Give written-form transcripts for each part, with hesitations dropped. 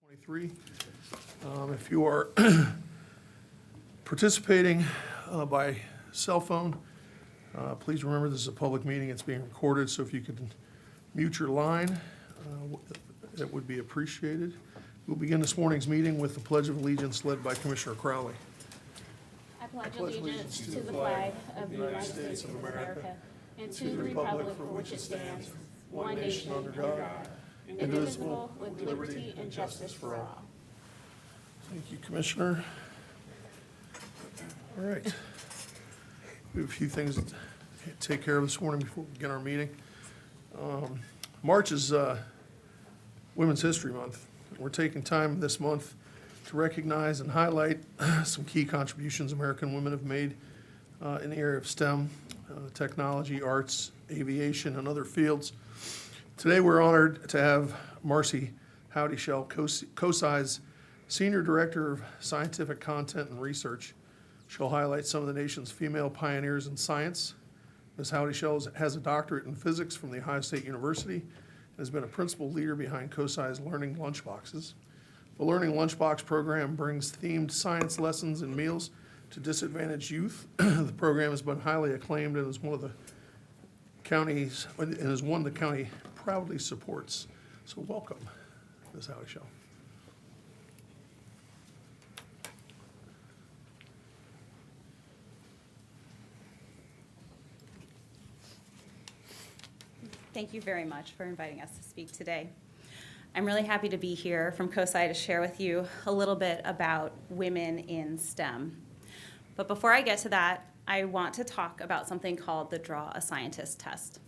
23. If you are participating by cell phone, please remember this is a public meeting. It's being recorded, so if you could mute your line, it would be appreciated. We'll begin this morning's meeting with the Pledge of Allegiance led by Commissioner Crowley. I pledge allegiance to the flag of the United States of America and to the republic for which it stands, one nation under God, indivisible, with liberty and justice for all. Thank you, Commissioner. All right. We have a few things to take care of this morning before we begin our meeting. March is Women's History Month. We're taking time this month to recognize and highlight some key contributions American women have made in the area of STEM, technology, arts, aviation, and other fields. Today, we're honored to have Marcy Howdyshell, COSI's Senior Director of Scientific Content and Research. She'll highlight some of the nation's female pioneers in science. Ms. Howdyshell has a doctorate in physics from The Ohio State University and has been a principal leader behind COSI's Learning Lunchboxes. The Learning Lunchbox program brings themed science lessons and meals to disadvantaged youth. The program has been highly acclaimed and is one the county proudly supports. So welcome, Ms. Howdyshell. Thank you very much for inviting us to speak today. I'm really happy to be here from COSI to share with you a little bit about women in STEM. But before I get to that, I want to talk about something called the Draw a Scientist test.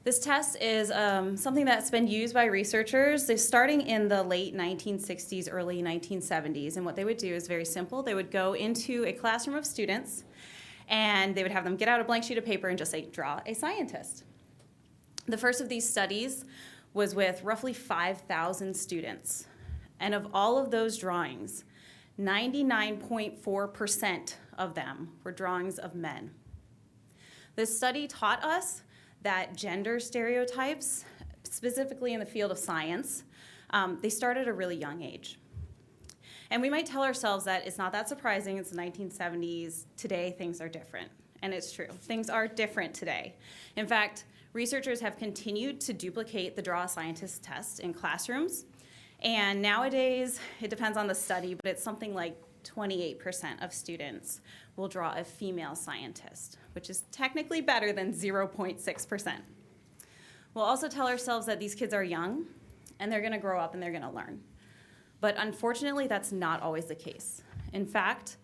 This test is something that's been used by researchers starting in the late 1960s, early 1970s. And what they would do is very simple. They would go into a classroom of students and they would have them get out a blank sheet of paper and just say, draw a scientist. The first of these studies was with roughly 5,000 students. And of all of those drawings, 99.4% of them were drawings of men. This study taught us that gender stereotypes, specifically in the field of science, they start at a really young age. And we might tell ourselves that it's not that surprising, it's the 1970s, today things are different. And it's true, things are different today. In fact, researchers have continued to duplicate the Draw a Scientist test in classrooms. And nowadays, it depends on the study, but it's something like 28% of students will draw a female scientist, which is technically better than 0.6%. We'll also tell ourselves that these kids are young, and they're gonna grow up and they're gonna learn. But unfortunately, that's not always the case. In fact,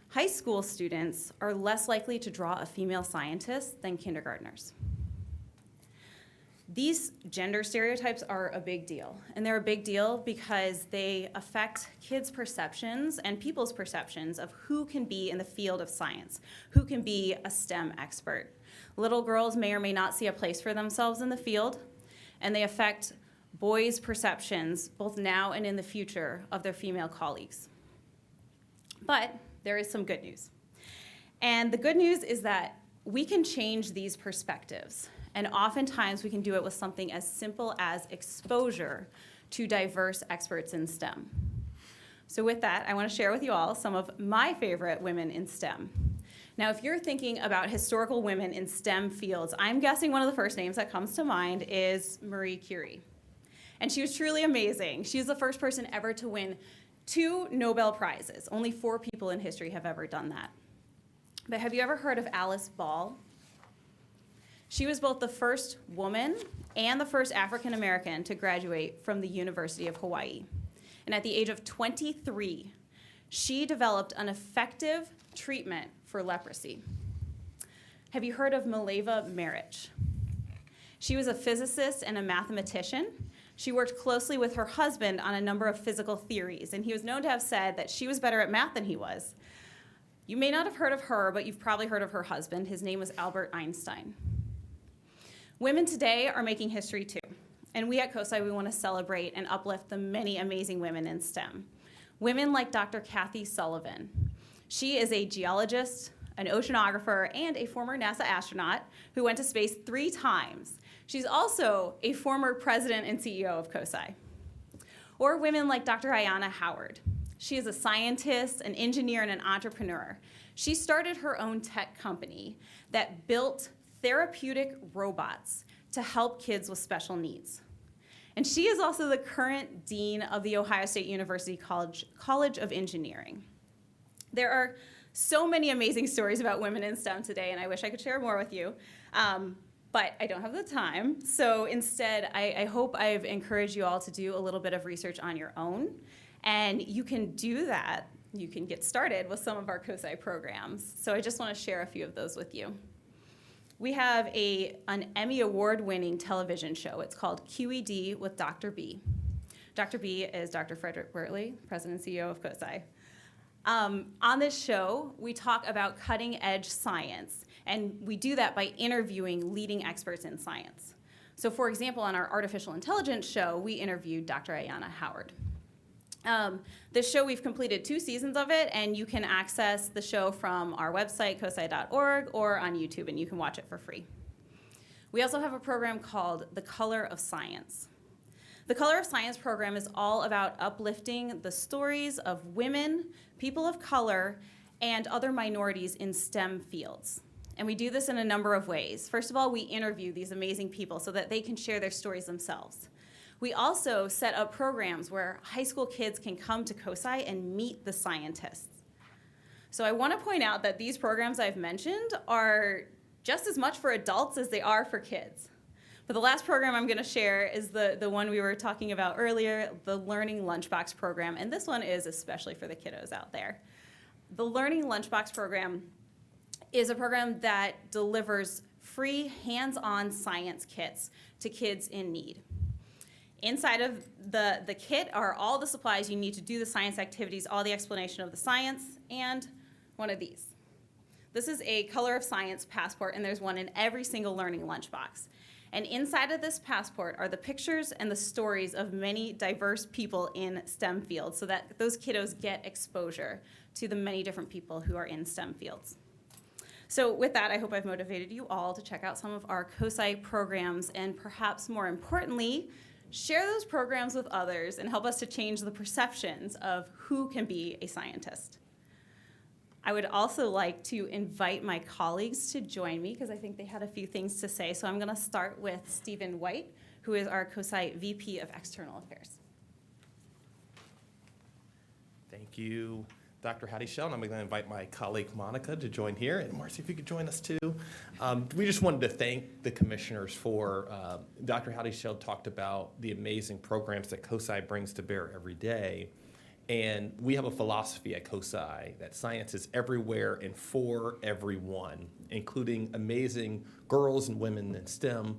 high school students are less likely to draw a female scientist than kindergartners. These gender stereotypes are a big deal, and they're a big deal because they affect kids' perceptions and people's perceptions of who can be in the field of science, who can be a STEM expert. Little girls may or may not see a place for themselves in the field, and they affect boys' perceptions, both now and in the future, of their female colleagues. But there is some good news. And the good news is that we can change these perspectives. And oftentimes we can do it with something as simple as exposure to diverse experts in STEM. So with that, I want to share with you all some of my favorite women in STEM. Now, if you're thinking about historical women in STEM fields, I'm guessing one of the first names that comes to mind is Marie Curie. And she was truly amazing. She was the first person ever to win 2 Nobel Prizes. Only 4 people in history have ever done that. But have you ever heard of Alice Ball? She was both the first woman and the first African American to graduate from the University of Hawaii. And at the age of 23, she developed an effective treatment for leprosy. Have you heard of Mileva Maric? She was a physicist and a mathematician. She worked closely with her husband on a number of physical theories, and he was known to have said that she was better at math than he was. You may not have heard of her, but you've probably heard of her husband. His name was Albert Einstein. Women today are making history too, and we at COSI, we want to celebrate and uplift the many amazing women in STEM. Women like Dr. Kathy Sullivan. She is a geologist, an oceanographer, and a former NASA astronaut who went to space 3 times. She's also a former president and CEO of COSI. Or women like Dr. Ayanna Howard. She is a scientist, an engineer, and an entrepreneur. She started her own tech company that built therapeutic robots to help kids with special needs. And she is also the current dean of the Ohio State University College of Engineering. There are so many amazing stories about women in STEM today, and I wish I could share more with you. But I don't have the time. So instead, I hope I've encouraged you all to do a little bit of research on your own. And you can do that. You can get started with some of our COSI programs. So I just want to share a few of those with you. We have an Emmy Award-winning television show. It's called QED with Dr. B. Dr. B is Dr. Frederick Bertley, President and CEO of COSI. On this show, we talk about cutting-edge science, and we do that by interviewing leading experts in science. So for example, on our artificial intelligence show, we interviewed Dr. Ayanna Howard. This show, we've completed 2 seasons of it, and you can access the show from our website, cosi.org, or on YouTube, and you can watch it for free. We also have a program called The Color of Science. The Color of Science program is all about uplifting the stories of women, people of color, and other minorities in STEM fields. And we do this in a number of ways. First of all, we interview these amazing people so that they can share their stories themselves. We also set up programs where high school kids can come to COSI and meet the scientists. So I want to point out that these programs I've mentioned are just as much for adults as they are for kids. But the last program I'm going to share is the one we were talking about earlier, the Learning Lunchbox program. And this one is especially for the kiddos out there. The Learning Lunchbox program is a program that delivers free hands-on science kits to kids in need. Inside of the kit are all the supplies you need to do the science activities, all the explanation of the science, and one of these. This is a Color of Science passport, and there's one in every single Learning Lunchbox. And inside of this passport are the pictures and the stories of many diverse people in STEM fields so that those kiddos get exposure to the many different people who are in STEM fields. So with that, I hope I've motivated you all to check out some of our COSI programs, and perhaps more importantly, share those programs with others and help us to change the perceptions of who can be a scientist. I would also like to invite my colleagues to join me because I think they had a few things to say. So I'm going to start with Stephen White, who is our COSI VP of External Affairs. Thank you, Dr. Hattie Shell. And I'm going to invite my colleague Monica to join here. And Marcy, if you could join us too. We just wanted to thank the commissioners for, Dr. Hattie Shell talked about the amazing programs that COSI brings to bear every day. And we have a philosophy at COSI that science is everywhere and for everyone, including amazing girls and women in STEM.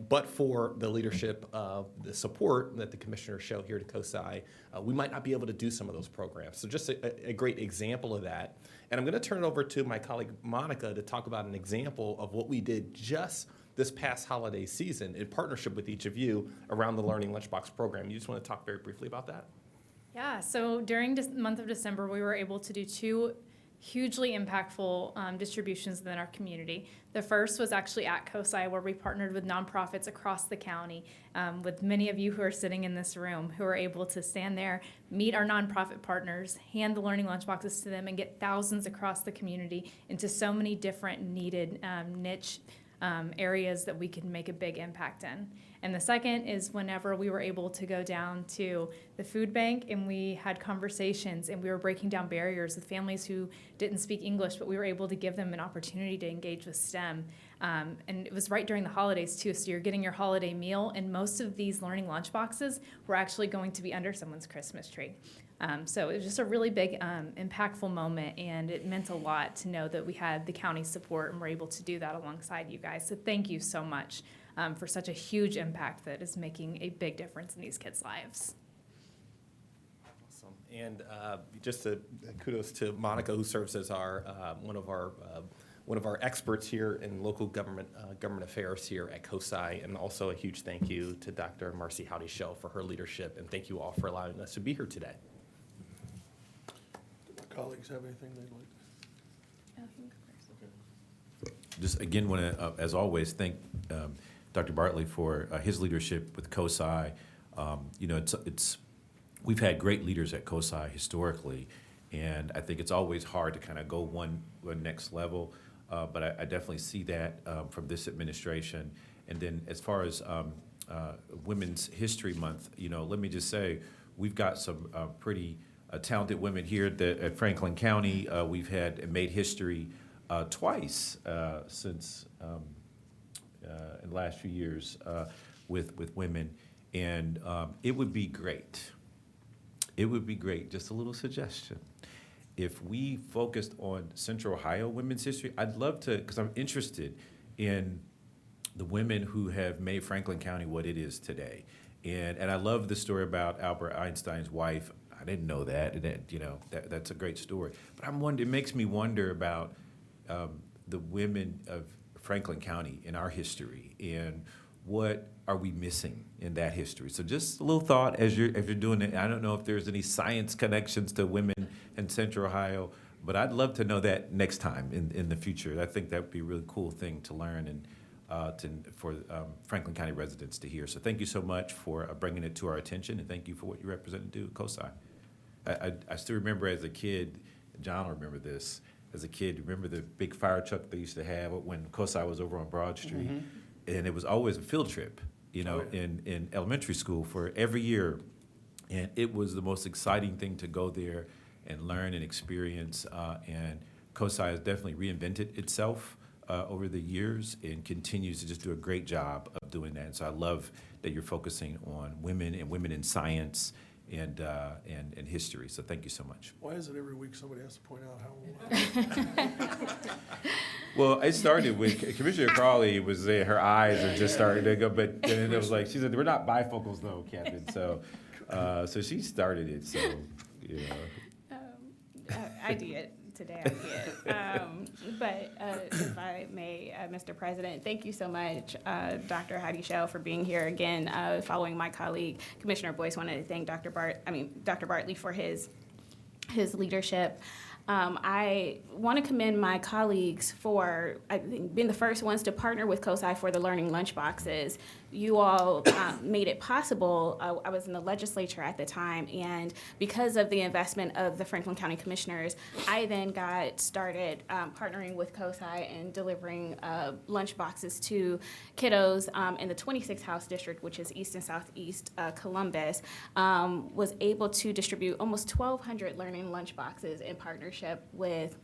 But for the leadership of the support that the commissioners show here to COSI, we might not be able to do some of those programs. So just a great example of that. And I'm going to turn it over to my colleague Monica to talk about an example of what we did just this past holiday season in partnership with each of you around the Learning Lunchbox program. You just want to talk very briefly about that? Yeah, so during the month of December, we were able to do 2 hugely impactful distributions within our community. The first was actually at COSI, where we partnered with nonprofits across the county, with many of you who are sitting in this room who are able to stand there, meet our nonprofit partners, hand the Learning Lunchboxes to them, and get thousands across the community into so many different needed niche areas that we can make a big impact in. And the second is whenever we were able to go down to the food bank and we had conversations and we were breaking down barriers with families who didn't speak English, but we were able to give them an opportunity to engage with STEM. And it was right during the holidays too, so you're getting your holiday meal, and most of these Learning Lunchboxes were actually going to be under someone's Christmas tree. So it was just a really big, impactful moment, and it meant a lot to know that we had the county support and were able to do that alongside you guys. So thank you so much for such a huge impact that is making a big difference in these kids' lives. Awesome. And just kudos to Monica, who serves as our one of our experts here in local government affairs here at COSI, and also a huge thank you to Dr. Marcy Howdy Shell for her leadership, and thank you all for allowing us to be here today. Do my colleagues have anything they'd like? Just again, want to, as always, thank Dr. Bartley for his leadership with COSI. You know, it's we've had great leaders at COSI historically, and I think it's always hard to kind of go one next level, but I definitely see that from this administration. And then as far as Women's History Month, let me just say, we've got some pretty talented women here at Franklin County. We've made history twice since in the last few years with women, and it would be great. It would be great, just a little suggestion, if we focused on Central Ohio women's history. I'd love to, because I'm interested in the women who have made Franklin County what it is today. And I love the story about Albert Einstein's wife. I didn't know that, and that's a great story. But it makes me wonder about the women of Franklin County in our history, and what are we missing in that history? So just a little thought as you're doing it. I don't know if there's any science connections to women in Central Ohio, but I'd love to know that next time in the future. I think that would be a really cool thing to learn and for Franklin County residents to hear. So thank you so much for bringing it to our attention, and thank you for what you represent and do at COSI. I still remember as a kid, John will remember this, as a kid, remember the big fire truck they used to have when COSI was over on Broad Street? Mm-hmm. And it was always a field trip, in elementary school for every year. And it was the most exciting thing to go there and learn and experience. And COSI has definitely reinvented itself over the years and continues to just do a great job of doing that. And so I love that you're focusing on women and women in science and history. So thank you so much. Why is it every week somebody has to point out how old? Well, it started with Commissioner Crawley was there. Her eyes are just starting to go, but then it was like, she said, we're not bifocals though, Captain. So, so she started it. So, I did. Today I did. But if I may, Mr. President, thank you so much, Dr. Heidi Shell, for being here again. Following my colleague, Commissioner Boyce, wanted to thank Dr. Bartley for his leadership. I want to commend my colleagues for, I think, being the first ones to partner with COSI for the learning lunchboxes. You all made it possible. I was in the legislature at the time, and because of the investment of the Franklin County Commissioners, I then got started partnering with COSI and delivering lunchboxes to kiddos in the 26th House District, which is East and Southeast Columbus. Was able to distribute almost 1,200 learning lunchboxes in partnership with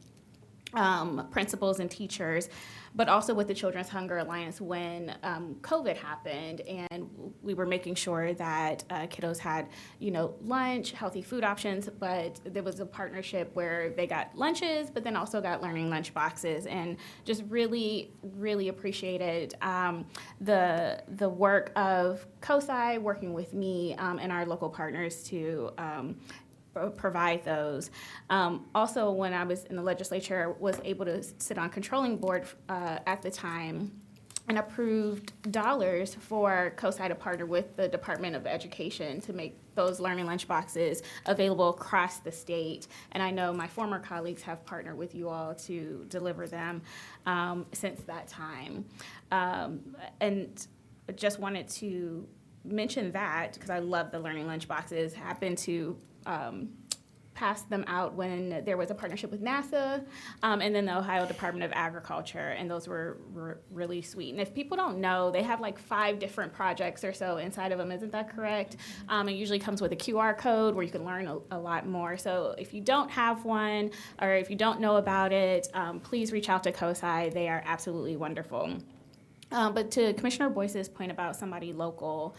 principals and teachers, but also with the Children's Hunger Alliance when COVID happened, and we were making sure that kiddos had, lunch, healthy food options, but there was a partnership where they got lunches, but then also got learning lunch boxes, and just really, really appreciated the work of COSI working with me and our local partners to provide those. Also, when I was in the legislature, was able to sit on controlling board at the time and approved dollars for COSI to partner with the Department of Education to make those learning lunch boxes available across the state. And I know my former colleagues have partnered with you all to deliver them since that time. And just wanted to mention that because I love the learning lunch boxes. Happened to passed them out when there was a partnership with NASA and then the Ohio Department of Agriculture, and those were really sweet. And if people don't know, they have like 5 different projects or so inside of them, isn't that correct? It usually comes with a QR code where you can learn a lot more. So if you don't have one or if you don't know about it, please reach out to COSI. They are absolutely wonderful. But to Commissioner Boyce's point about somebody local,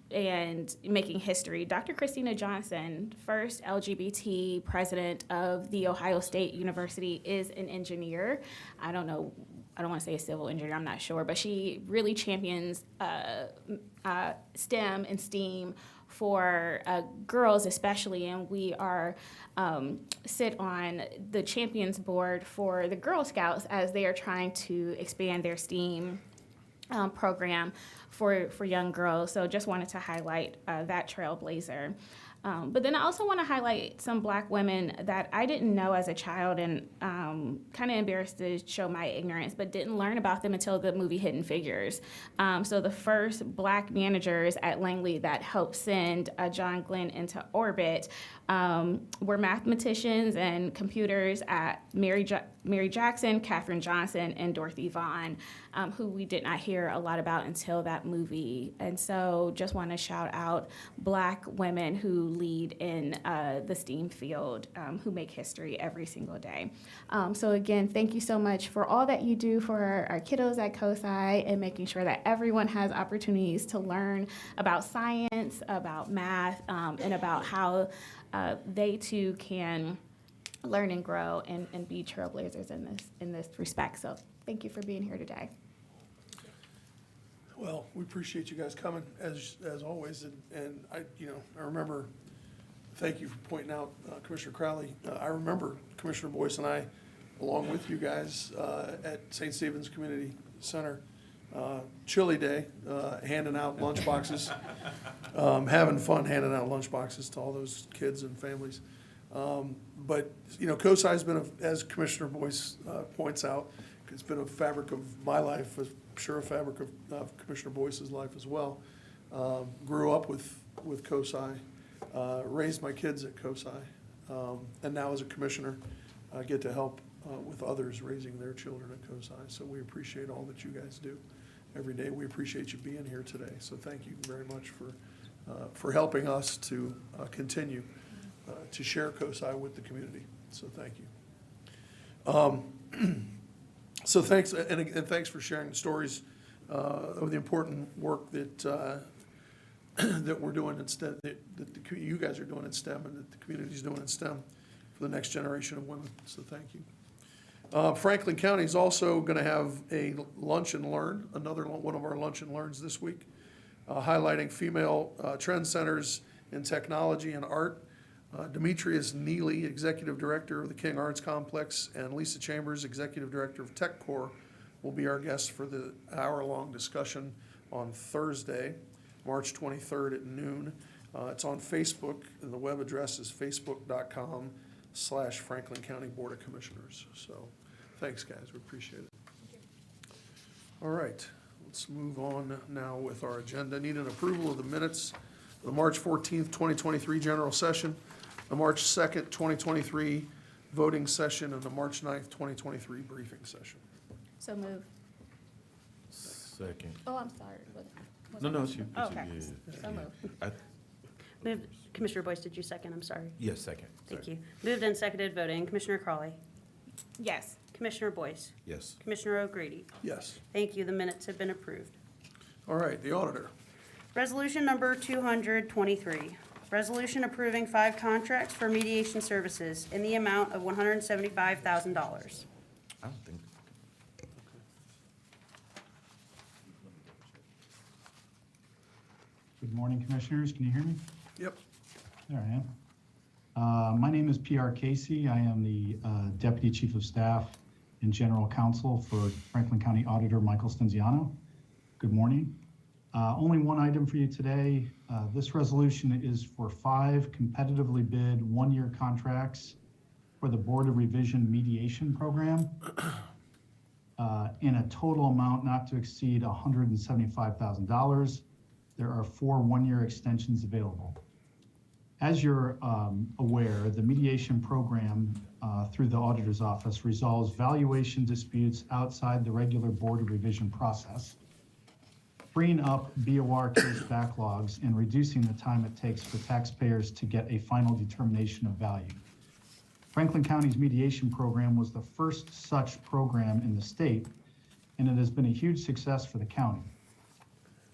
and making history, Dr. Christina Johnson, first LGBT president of The Ohio State University, is an engineer. I don't want to say a civil engineer, I'm not sure, but she really champions STEM and STEAM for girls especially, and we are sit on the Champions Board for the Girl Scouts as they are trying to expand their STEAM program for young girls. So just wanted to highlight that trailblazer. But then I also want to highlight some Black women that I didn't know as a child, and kind of embarrassed to show my ignorance, but didn't learn about them until the movie Hidden Figures. So the first Black managers at Langley that helped send John Glenn into orbit were mathematicians and computers at Mary Jackson, Katherine Johnson, and Dorothy Vaughan, who we did not hear a lot about until that movie. And so just want to shout out Black women who lead in the STEAM field, who make history every single day. So again, thank you so much for all that you do for our kiddos at COSI and making sure that everyone has opportunities to learn about science, about math, and about how they too can learn and grow and be trailblazers in this respect. So thank you for being here today. Well, we appreciate you guys coming as always, and I remember, thank you for pointing out Commissioner Crowley. I remember Commissioner Boyce and I, along with you guys, at St. Stephen's Community Center, chilly day, handing out lunch boxes, having fun handing out lunch boxes to all those kids and families. But COSI's been, as Commissioner Boyce points out, it's been a fabric of my life, I'm sure a fabric of Commissioner Boyce's life as well. Grew up with COSI, raised my kids at COSI, and now as a commissioner, get to help with others raising their children at COSI. So we appreciate all that you guys do every day. We appreciate you being here today. So thank you very much for helping us to continue to share COSI with the community. So thank you. So thanks, and thanks for sharing the stories of the important work that that we're doing in STEM, that you guys are doing in STEM, and that the community's doing in STEM for the next generation of women. So thank you. Franklin County is also going to have a lunch and learn, another one of our lunch and learns this week, highlighting female trend centers in technology and art. Demetrius Neely, Executive Director of the King Arts Complex, and Lisa Chambers, Executive Director of TechCore, will be our guests for the hour-long discussion on Thursday, March 23rd at noon. It's on Facebook, and the web address is facebook.com/Franklin County Board of Commissioners. So thanks, guys. We appreciate it. All right, let's move on now with our agenda. Need an approval of the minutes of the March 14th, 2023 general session, the March 2nd, 2023 voting session, and the March 9th, 2023 briefing session. So move. Second. Oh, I'm sorry. No, it's you. It's you. Okay. Yeah. So move. Moved. Commissioner Boyce, did you second? I'm sorry. Yes, second. Thank you. Moved and seconded voting. Commissioner Crawley. Yes. Commissioner Boyce. Yes. Commissioner O'Grady. Yes. Thank you. The minutes have been approved. All right, the auditor. Resolution number 223. Resolution approving 5 contracts for mediation services in the amount of $175,000. I don't think. Good morning, Commissioners. Can you hear me? Yep. There I am. My name is P.R. Casey. I am the Deputy Chief of Staff and General Counsel for Franklin County Auditor Michael Stenziano. Good morning. Only one item for you today. This resolution is for 5 competitively bid 1-year contracts for the Board of Revision Mediation Program in a total amount not to exceed $175,000. There are 4 1-year extensions available. As you're aware, the mediation program through the auditor's office resolves valuation disputes outside the regular Board of Revision process, freeing up BOR case backlogs and reducing the time it takes for taxpayers to get a final determination of value. Franklin County's mediation program was the first such program in the state, and it has been a huge success for the county,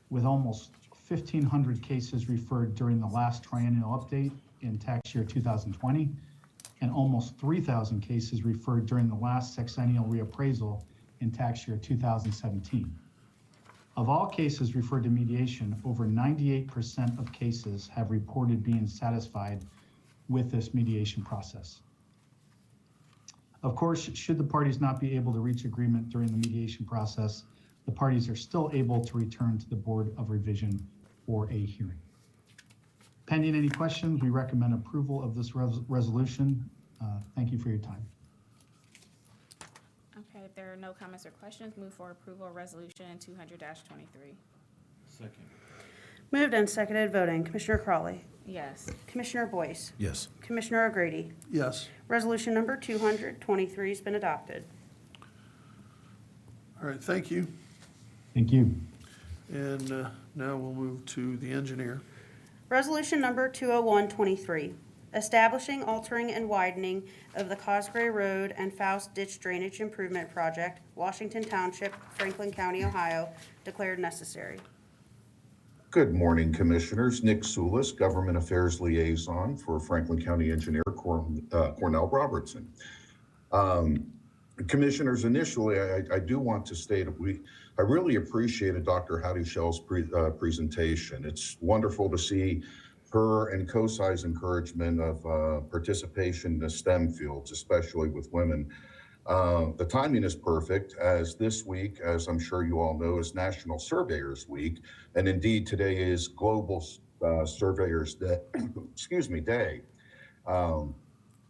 with almost 1,500 cases referred during the last triennial update in tax year 2020, and almost 3,000 cases referred during the last sexennial reappraisal in tax year 2017. Of all cases referred to mediation, over 98% of cases have reported being satisfied with this mediation process. Of course, should the parties not be able to reach agreement during the mediation process, the parties are still able to return to the Board of Revision for a hearing. Pending any questions, we recommend approval of this resolution. Thank you for your time. Okay, if there are no comments or questions, move for approval of resolution 200-23. Moved and seconded, voting. Commissioner Crawley. Yes. Commissioner Boyce. Yes. Commissioner O'Grady. Yes. Resolution number 223 has been adopted. All right, thank you. Thank you. And now we'll move to the engineer. Resolution number 20123, establishing, altering, and widening of the Cosgray Road and Faust Ditch Drainage Improvement Project, Washington Township, Franklin County, Ohio, declared necessary. Good morning, Commissioners. Nick Soulis, Government Affairs Liaison for Franklin County Engineer Cornell Robertson. Commissioners, initially, I do want to state I really appreciated Dr. Hattie Shell's presentation. It's wonderful to see her and COSI's encouragement of participation in the STEM fields, especially with women. The timing is perfect, as this week, as I'm sure you all know, is National Surveyors Week, and indeed today is Global Surveyors Day. Excuse me, Day.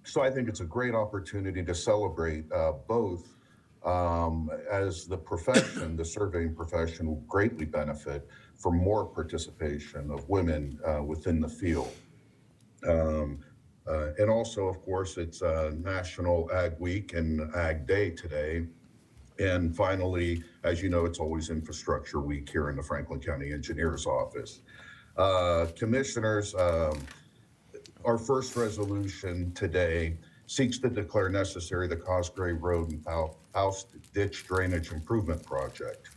So I think it's a great opportunity to celebrate both, as the profession, the surveying profession, will greatly benefit from more participation of women within the field. And also, of course, it's National Ag Week and Ag Day today. And finally, as you know, it's always Infrastructure Week here in the Franklin County Engineers Office. Commissioners, our first resolution today seeks to declare necessary the Cosgray Road and Faust Ditch Drainage Improvement Project.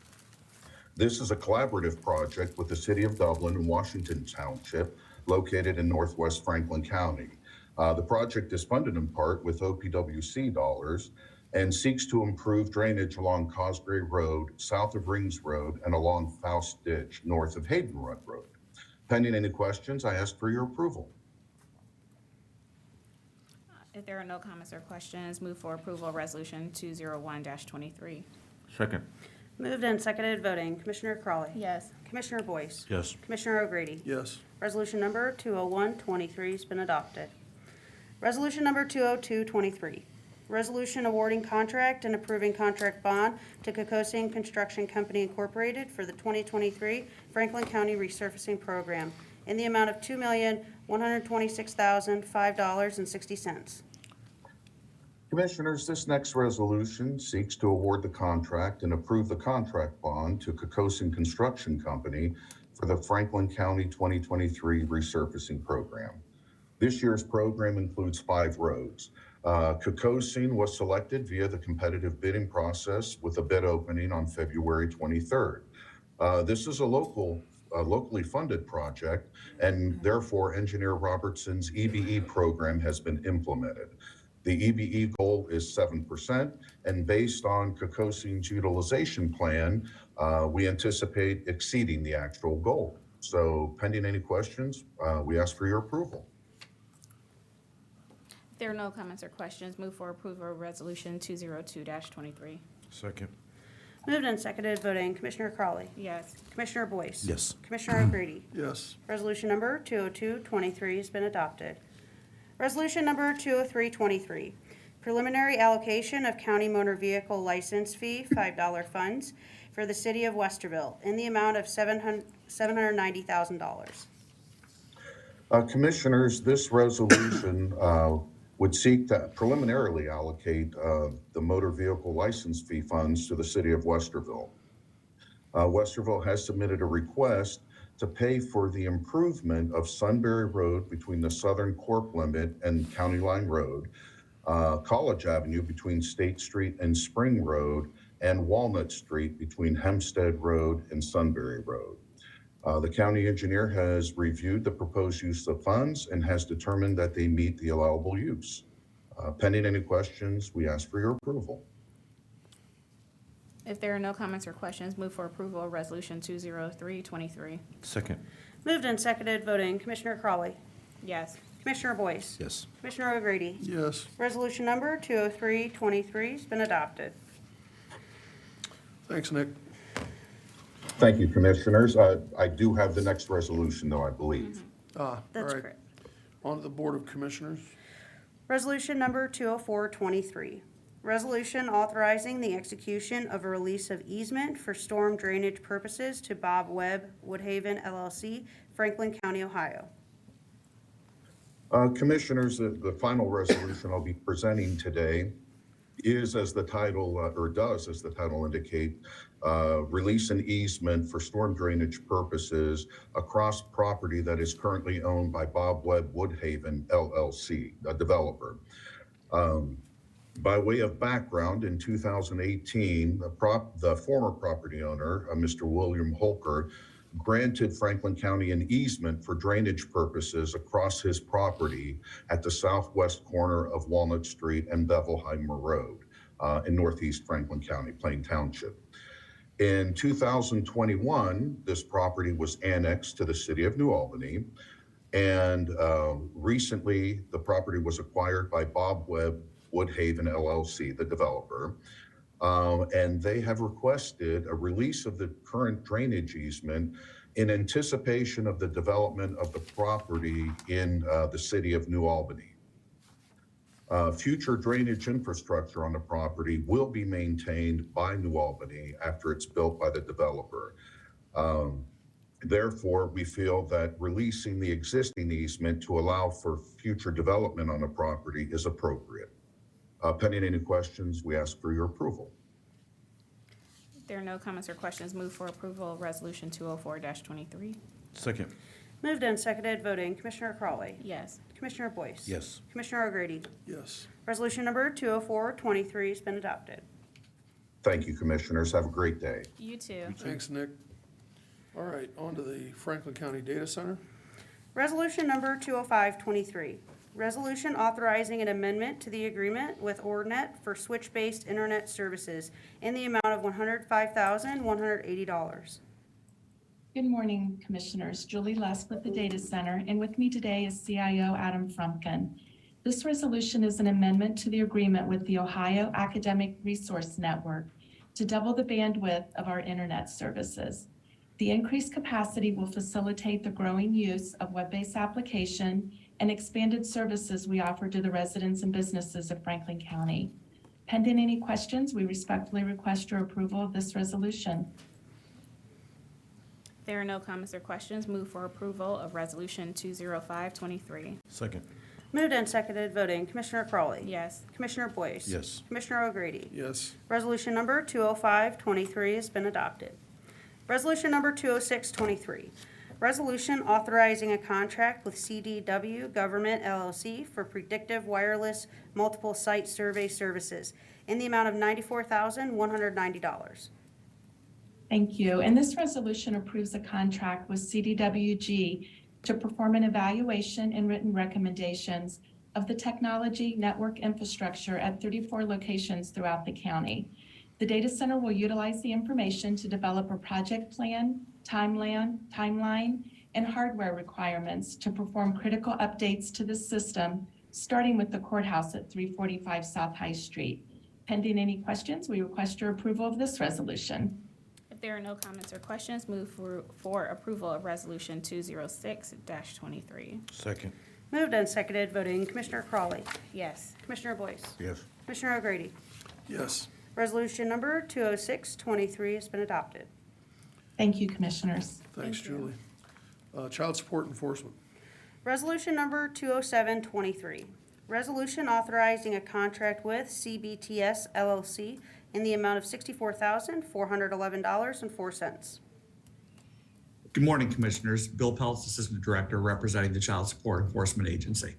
This is a collaborative project with the City of Dublin and Washington Township, located in northwest Franklin County. The project is funded in part with OPWC dollars and seeks to improve drainage along Cosgray Road, south of Rings Road, and along Faust Ditch, north of Hayden Run Road. Pending any questions, I ask for your approval. If there are no comments or questions, move for approval of resolution 201-23. Second. Moved and seconded, voting. Commissioner Crawley. Yes. Commissioner Boyce. Yes. Commissioner O'Grady. Yes. Resolution number 20123 has been adopted. Resolution number 20223, resolution awarding contract and approving contract bond to Kokosian Construction Company Incorporated for the 2023 Franklin County Resurfacing Program in the amount of $2,126,005.60. Commissioners, this next resolution seeks to award the contract and approve the contract bond to Kokosian Construction Company for the Franklin County 2023 resurfacing program. This year's program includes 5 roads. Kokosian was selected via the competitive bidding process with a bid opening on February 23rd. This is a locally funded project, and therefore Engineer Robertson's EBE program has been implemented. The EBE goal is 7%, and based on Kokosian's utilization plan, we anticipate exceeding the actual goal. So pending any questions, we ask for your approval. If there are no comments or questions, move for approval of resolution 202-23. Second. Moved and seconded, voting. Commissioner Crawley. Yes. Commissioner Boyce. Yes. Commissioner O'Grady. Yes. Resolution number 20223 has been adopted. Resolution number 20323, preliminary allocation of county motor vehicle license fee, $5 funds for the city of Westerville in the amount of $790,000. Commissioners, this resolution would seek to preliminarily allocate the motor vehicle license fee funds to the city of Westerville. Westerville has submitted a request to pay for the improvement of Sunbury Road between the Southern Corp Limit and County Line Road, College Avenue between State Street and Spring Road, and Walnut Street between Hempstead Road and Sunbury Road. The county engineer has reviewed the proposed use of funds and has determined that they meet the allowable use. Pending any questions, we ask for your approval. If there are no comments or questions, move for approval of resolution 203-23. Second. Moved and seconded, voting. Commissioner Crawley. Yes. Commissioner Boyce. Yes. Commissioner O'Grady. Yes. Resolution number 20323 has been adopted. Thanks, Nick. Thank you, Commissioners. I do have the next resolution, though, I believe. All That's right. correct. On to the Board of Commissioners. Resolution number 20423. Resolution authorizing the execution of a release of easement for storm drainage purposes to Bob Webb Woodhaven LLC, Franklin County, Ohio. Commissioners, the final resolution I'll be presenting today is, as the title, or does, as the title indicate, release an easement for storm drainage purposes across property that is currently owned by Bob Webb Woodhaven LLC, a developer. By way of background, in 2018, the former property owner, Mr. William Holker, granted Franklin County an easement for drainage purposes across his property at the southwest corner of Walnut Street and Bevelheimer Road in northeast Franklin County, Plain Township. In 2021, this property was annexed to the city of New Albany, and recently the property was acquired by Bob Webb Woodhaven LLC, the developer. And they have requested a release of the current drainage easement in anticipation of the development of the property in the city of New Albany. Future drainage infrastructure on the property will be maintained by New Albany after it's built by the developer. Therefore, we feel that releasing the existing easement to allow for future development on the property is appropriate. Pending any questions, we ask for your approval. If there are no comments or questions, move for approval of Resolution 204-23. Second. Moved and seconded, voting. Commissioner Crawley. Yes. Commissioner Boyce. Yes. Commissioner O'Grady. Yes. Resolution number 20423 has been adopted. Thank you, Commissioners. Have a great day. You too. Thanks, Nick. All right, on to the Franklin County Data Center. Resolution number 20523. Resolution authorizing an amendment to the agreement with Ordnet for switch-based internet services in the amount of $105,180. Good morning, Commissioners. Julie Lesk with the Data Center, and with me today is CIO Adam Frumpkin. This resolution is an amendment to the agreement with the Ohio Academic Resource Network to double the bandwidth of our internet services. The increased capacity will facilitate the growing use of web-based application and expanded services we offer to the residents and businesses of Franklin County. Pending any questions, we respectfully request your approval of this resolution. If there are no comments or questions, move for approval of Resolution 205-23. Second. Moved and seconded, voting. Commissioner Crawley. Yes. Commissioner Boyce. Yes. Commissioner O'Grady. Yes. Resolution number 20523 has been adopted. Resolution number 20623. Resolution authorizing a contract with CDW Government LLC for predictive wireless multiple site survey services in the amount of $94,190. Thank you. And this resolution approves a contract with CDWG to perform an evaluation and written recommendations of the technology network infrastructure at 34 locations throughout the county. The data center will utilize the information to develop a project plan, timeline, and hardware requirements to perform critical updates to the system, starting with the courthouse at 345 South High Street. Pending any questions, we request your approval of this resolution. If there are no comments or questions, move for approval of Resolution 206-23. Second. Moved and seconded, voting. Commissioner Crawley. Yes. Commissioner Boyce. Yes. Commissioner O'Grady. Yes. Resolution number 20623 has been adopted. Thank you, Commissioners. Thanks, Thank you. Julie. Child Support Enforcement. Resolution number 20723. Resolution authorizing a contract with CBTS LLC in the amount of $64,411.04. Good morning, Commissioners. Bill Peltz, Assistant Director, representing the Child Support Enforcement Agency.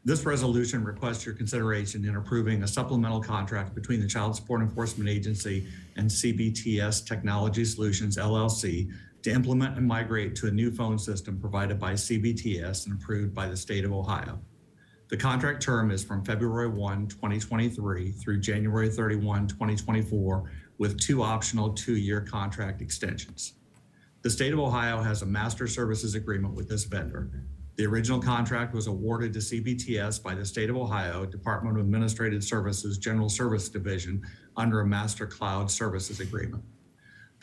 This resolution requests your consideration in approving a supplemental contract between the Child Support Enforcement Agency and CBTS Technology Solutions, LLC, to implement and migrate to a new phone system provided by CBTS and approved by the state of Ohio. The contract term is from February 1, 2023 through January 31, 2024, with 2 optional 2-year contract extensions. The state of Ohio has a master services agreement with this vendor. The original contract was awarded to CBTS by the state of Ohio Department of Administrative Services General Service Division under a master cloud services agreement.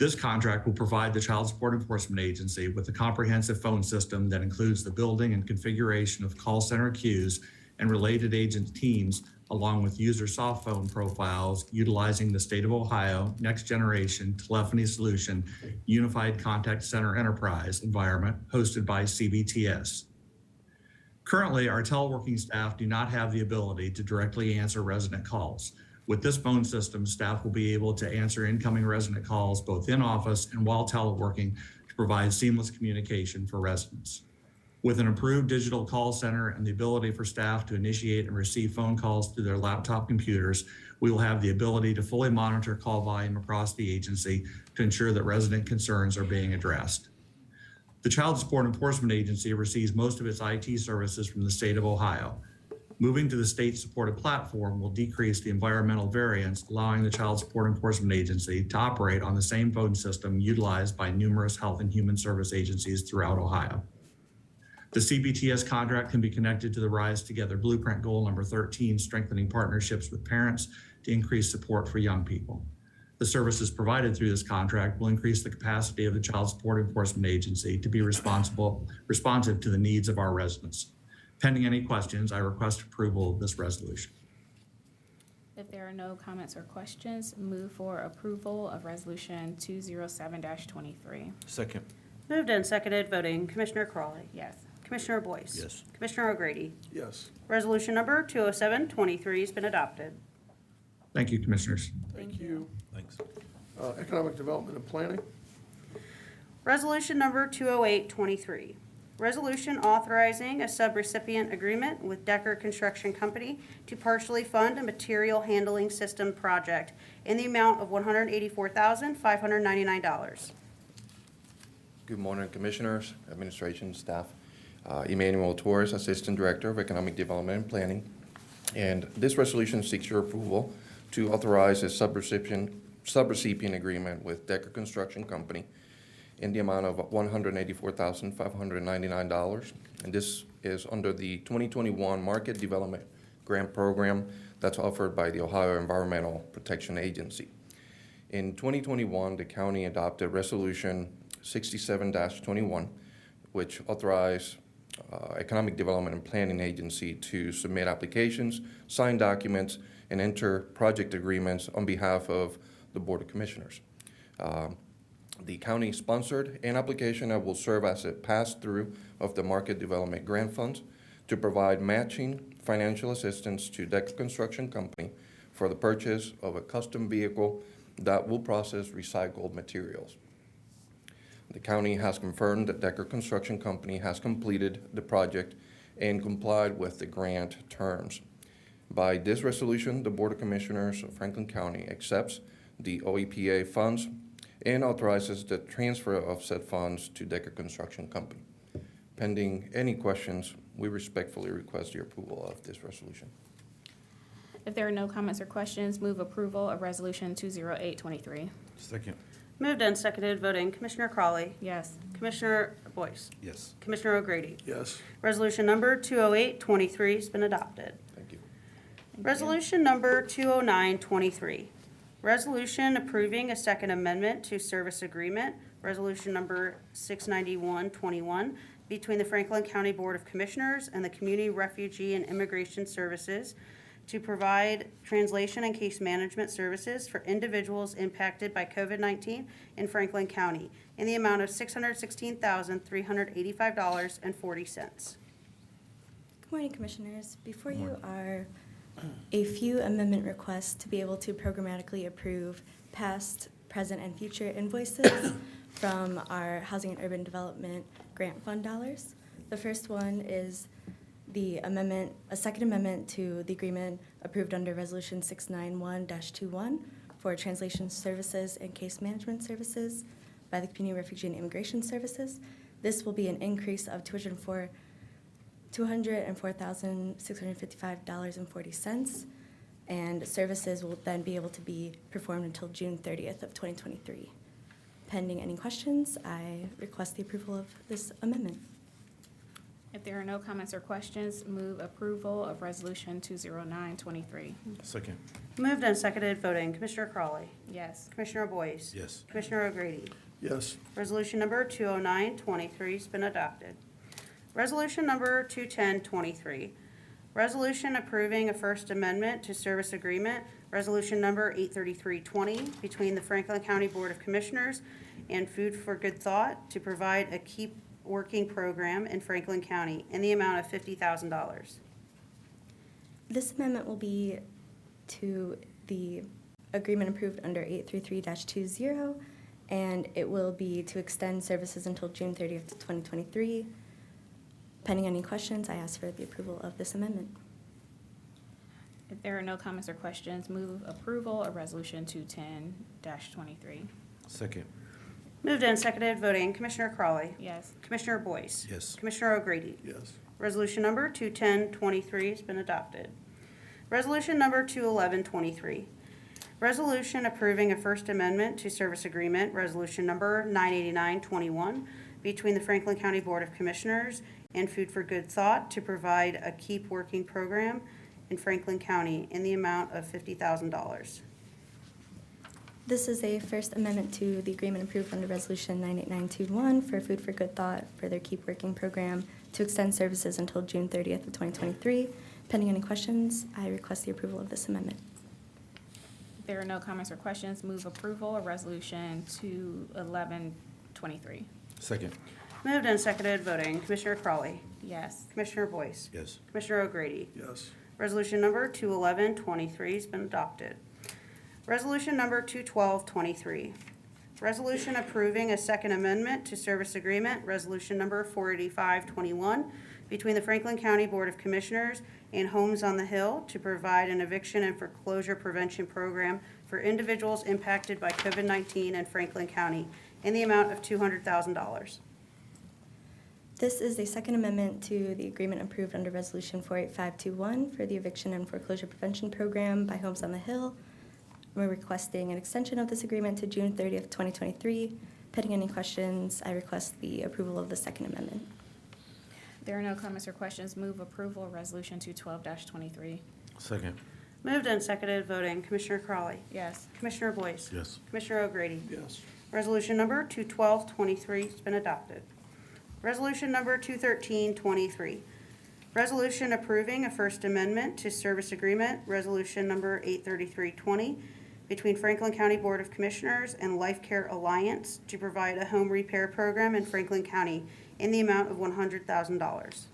This contract will provide the Child Support Enforcement Agency with a comprehensive phone system that includes the building and configuration of call center queues and related agent teams, along with user soft phone profiles utilizing the State of Ohio Next Generation Telephony Solution Unified Contact Center Enterprise environment hosted by CBTS. Currently, our teleworking staff do not have the ability to directly answer resident calls. With this phone system, staff will be able to answer incoming resident calls both in office and while teleworking to provide seamless communication for residents. With an improved digital call center and the ability for staff to initiate and receive phone calls through their laptop computers, we will have the ability to fully monitor call volume across the agency to ensure that resident concerns are being addressed. The Child Support Enforcement Agency receives most of its IT services from the State of Ohio. Moving to the state-supported platform will decrease the environmental variance, allowing the Child Support Enforcement Agency to operate on the same phone system utilized by numerous health and human service agencies throughout Ohio. The CBTS contract can be connected to the Rise Together Blueprint Goal number 13, strengthening partnerships with parents to increase support for young people. The services provided through this contract will increase the capacity of the Child Support Enforcement Agency to be responsive to the needs of our residents. Pending any questions, I request approval of this resolution. If there are no comments or questions, move for approval of Resolution 207-23. Second. Moved and seconded, voting Commissioner Crawley. Yes. Commissioner Boyce. Yes. Commissioner O'Grady. Yes. Resolution number 207-23 has been adopted. Thank you, Commissioners. Thank you. Thanks. Economic Development and Planning. Resolution number 208-23. Resolution authorizing a subrecipient agreement with Decker Construction Company to partially fund a material handling system project in the amount of $184,599. Good morning, Commissioners, Administration, staff. Emmanuel Torres, Assistant Director of Economic Development and Planning. And this resolution seeks your approval to authorize a subrecipient agreement with Decker Construction Company in the amount of $184,599. And this is under the 2021 Market Development Grant Program that's offered by the Ohio Environmental Protection Agency. In 2021, the county adopted Resolution 67-21, which authorized Economic Development and Planning Agency to submit applications, sign documents, and enter project agreements on behalf of the Board of Commissioners. The county sponsored an application that will serve as a pass-through of the Market Development Grant Funds to provide matching financial assistance to Decker Construction Company for the purchase of a custom vehicle that will process recycled materials. The county has confirmed that Decker Construction Company has completed the project and complied with the grant terms. By this resolution, the Board of Commissioners of Franklin County accepts the OEPA funds and authorizes the transfer of said funds to Decker Construction Company. Pending any questions, we respectfully request your approval of this resolution. If there are no comments or questions, move approval of Resolution 208-23. Second. Moved and seconded, voting Commissioner Crawley. Yes. Commissioner Boyce. Yes. Commissioner O'Grady. Yes. Resolution number 208-23 has been adopted. Thank you. Resolution number 209-23. Resolution approving a second amendment to service agreement, resolution number 691-21, between the Franklin County Board of Commissioners and the Community Refugee and Immigration Services to provide translation and case management services for individuals impacted by COVID-19 in Franklin County in the amount of $616,385.40. Good morning, Commissioners. Before you are a few amendment requests to be able to programmatically approve past, present, and future invoices from our Housing and Urban Development Grant Fund dollars. The first one is the amendment, a second amendment to the agreement approved under Resolution 691-21 for translation services and case management services by the Community Refugee and Immigration Services. This will be an increase of $204,655.40, and services will then be able to be performed until June 30th of 2023. Pending any questions, I request the approval of this amendment. If If there are no comments or questions, move approval of Resolution 20923. Second. Moved and seconded, voting. Commissioner Crawley. Yes. Commissioner Boyce. Yes. Commissioner O'Grady. Yes. Resolution number 20923 has been adopted. Resolution number 21023. Resolution approving a First Amendment to Service Agreement, Resolution number 83320, between the Franklin County Board of Commissioners and Food for Good Thought to provide a Keep Working program in Franklin County in the amount of $50,000. This amendment will be to the agreement approved under 833-20, and it will be to extend services until June 30th, 2023. Pending any questions, I ask for the approval of this amendment. If there are no comments or questions, move approval of Resolution 210-23. Second. Moved and seconded, voting. Commissioner Crawley. Yes. Commissioner Boyce. Yes. Commissioner O'Grady. Yes. Resolution number 21023 has been adopted. Resolution number 21123. Resolution approving a First Amendment to Service Agreement, Resolution number 98921, between the Franklin County Board of Commissioners and Food for Good Thought to provide a Keep Working program in Franklin County in the amount of $50,000. This is a First Amendment to the agreement approved under Resolution 98921 for Food for Good Thought for their Keep Working program to extend services until June 30th of 2023. Pending any questions, I request the approval of this amendment. If there are no comments or questions, move approval of Resolution 21123. Second. Moved and seconded, voting. Commissioner Crawley. Yes. Commissioner Boyce. Yes. Commissioner O'Grady. Yes. Resolution number 21123 has been adopted. Resolution number 21223. Resolution approving a Second Amendment to Service Agreement, Resolution number 48521, between the Franklin County Board of Commissioners and Homes on the Hill to provide an eviction and foreclosure prevention program for individuals impacted by COVID-19 in Franklin County in the amount of $200,000. This is a Second Amendment to the agreement approved under Resolution 48521 for the eviction and foreclosure prevention program by Homes on the Hill. We're requesting an extension of this agreement to June 30th, 2023. Pending any questions, I request the approval of the Second Amendment. There are no comments or questions, move approval of Resolution 212-23. Second. Moved and seconded, voting. Commissioner Crawley. Yes. Commissioner Boyce. Yes. Commissioner O'Grady. Yes. Resolution number 21223 has been adopted. Resolution number 21323. Resolution approving a First Amendment to Service Agreement, Resolution number 83320, between Franklin County Board of Commissioners and Life Care Alliance to provide a home repair program in Franklin County in the amount of $100,000.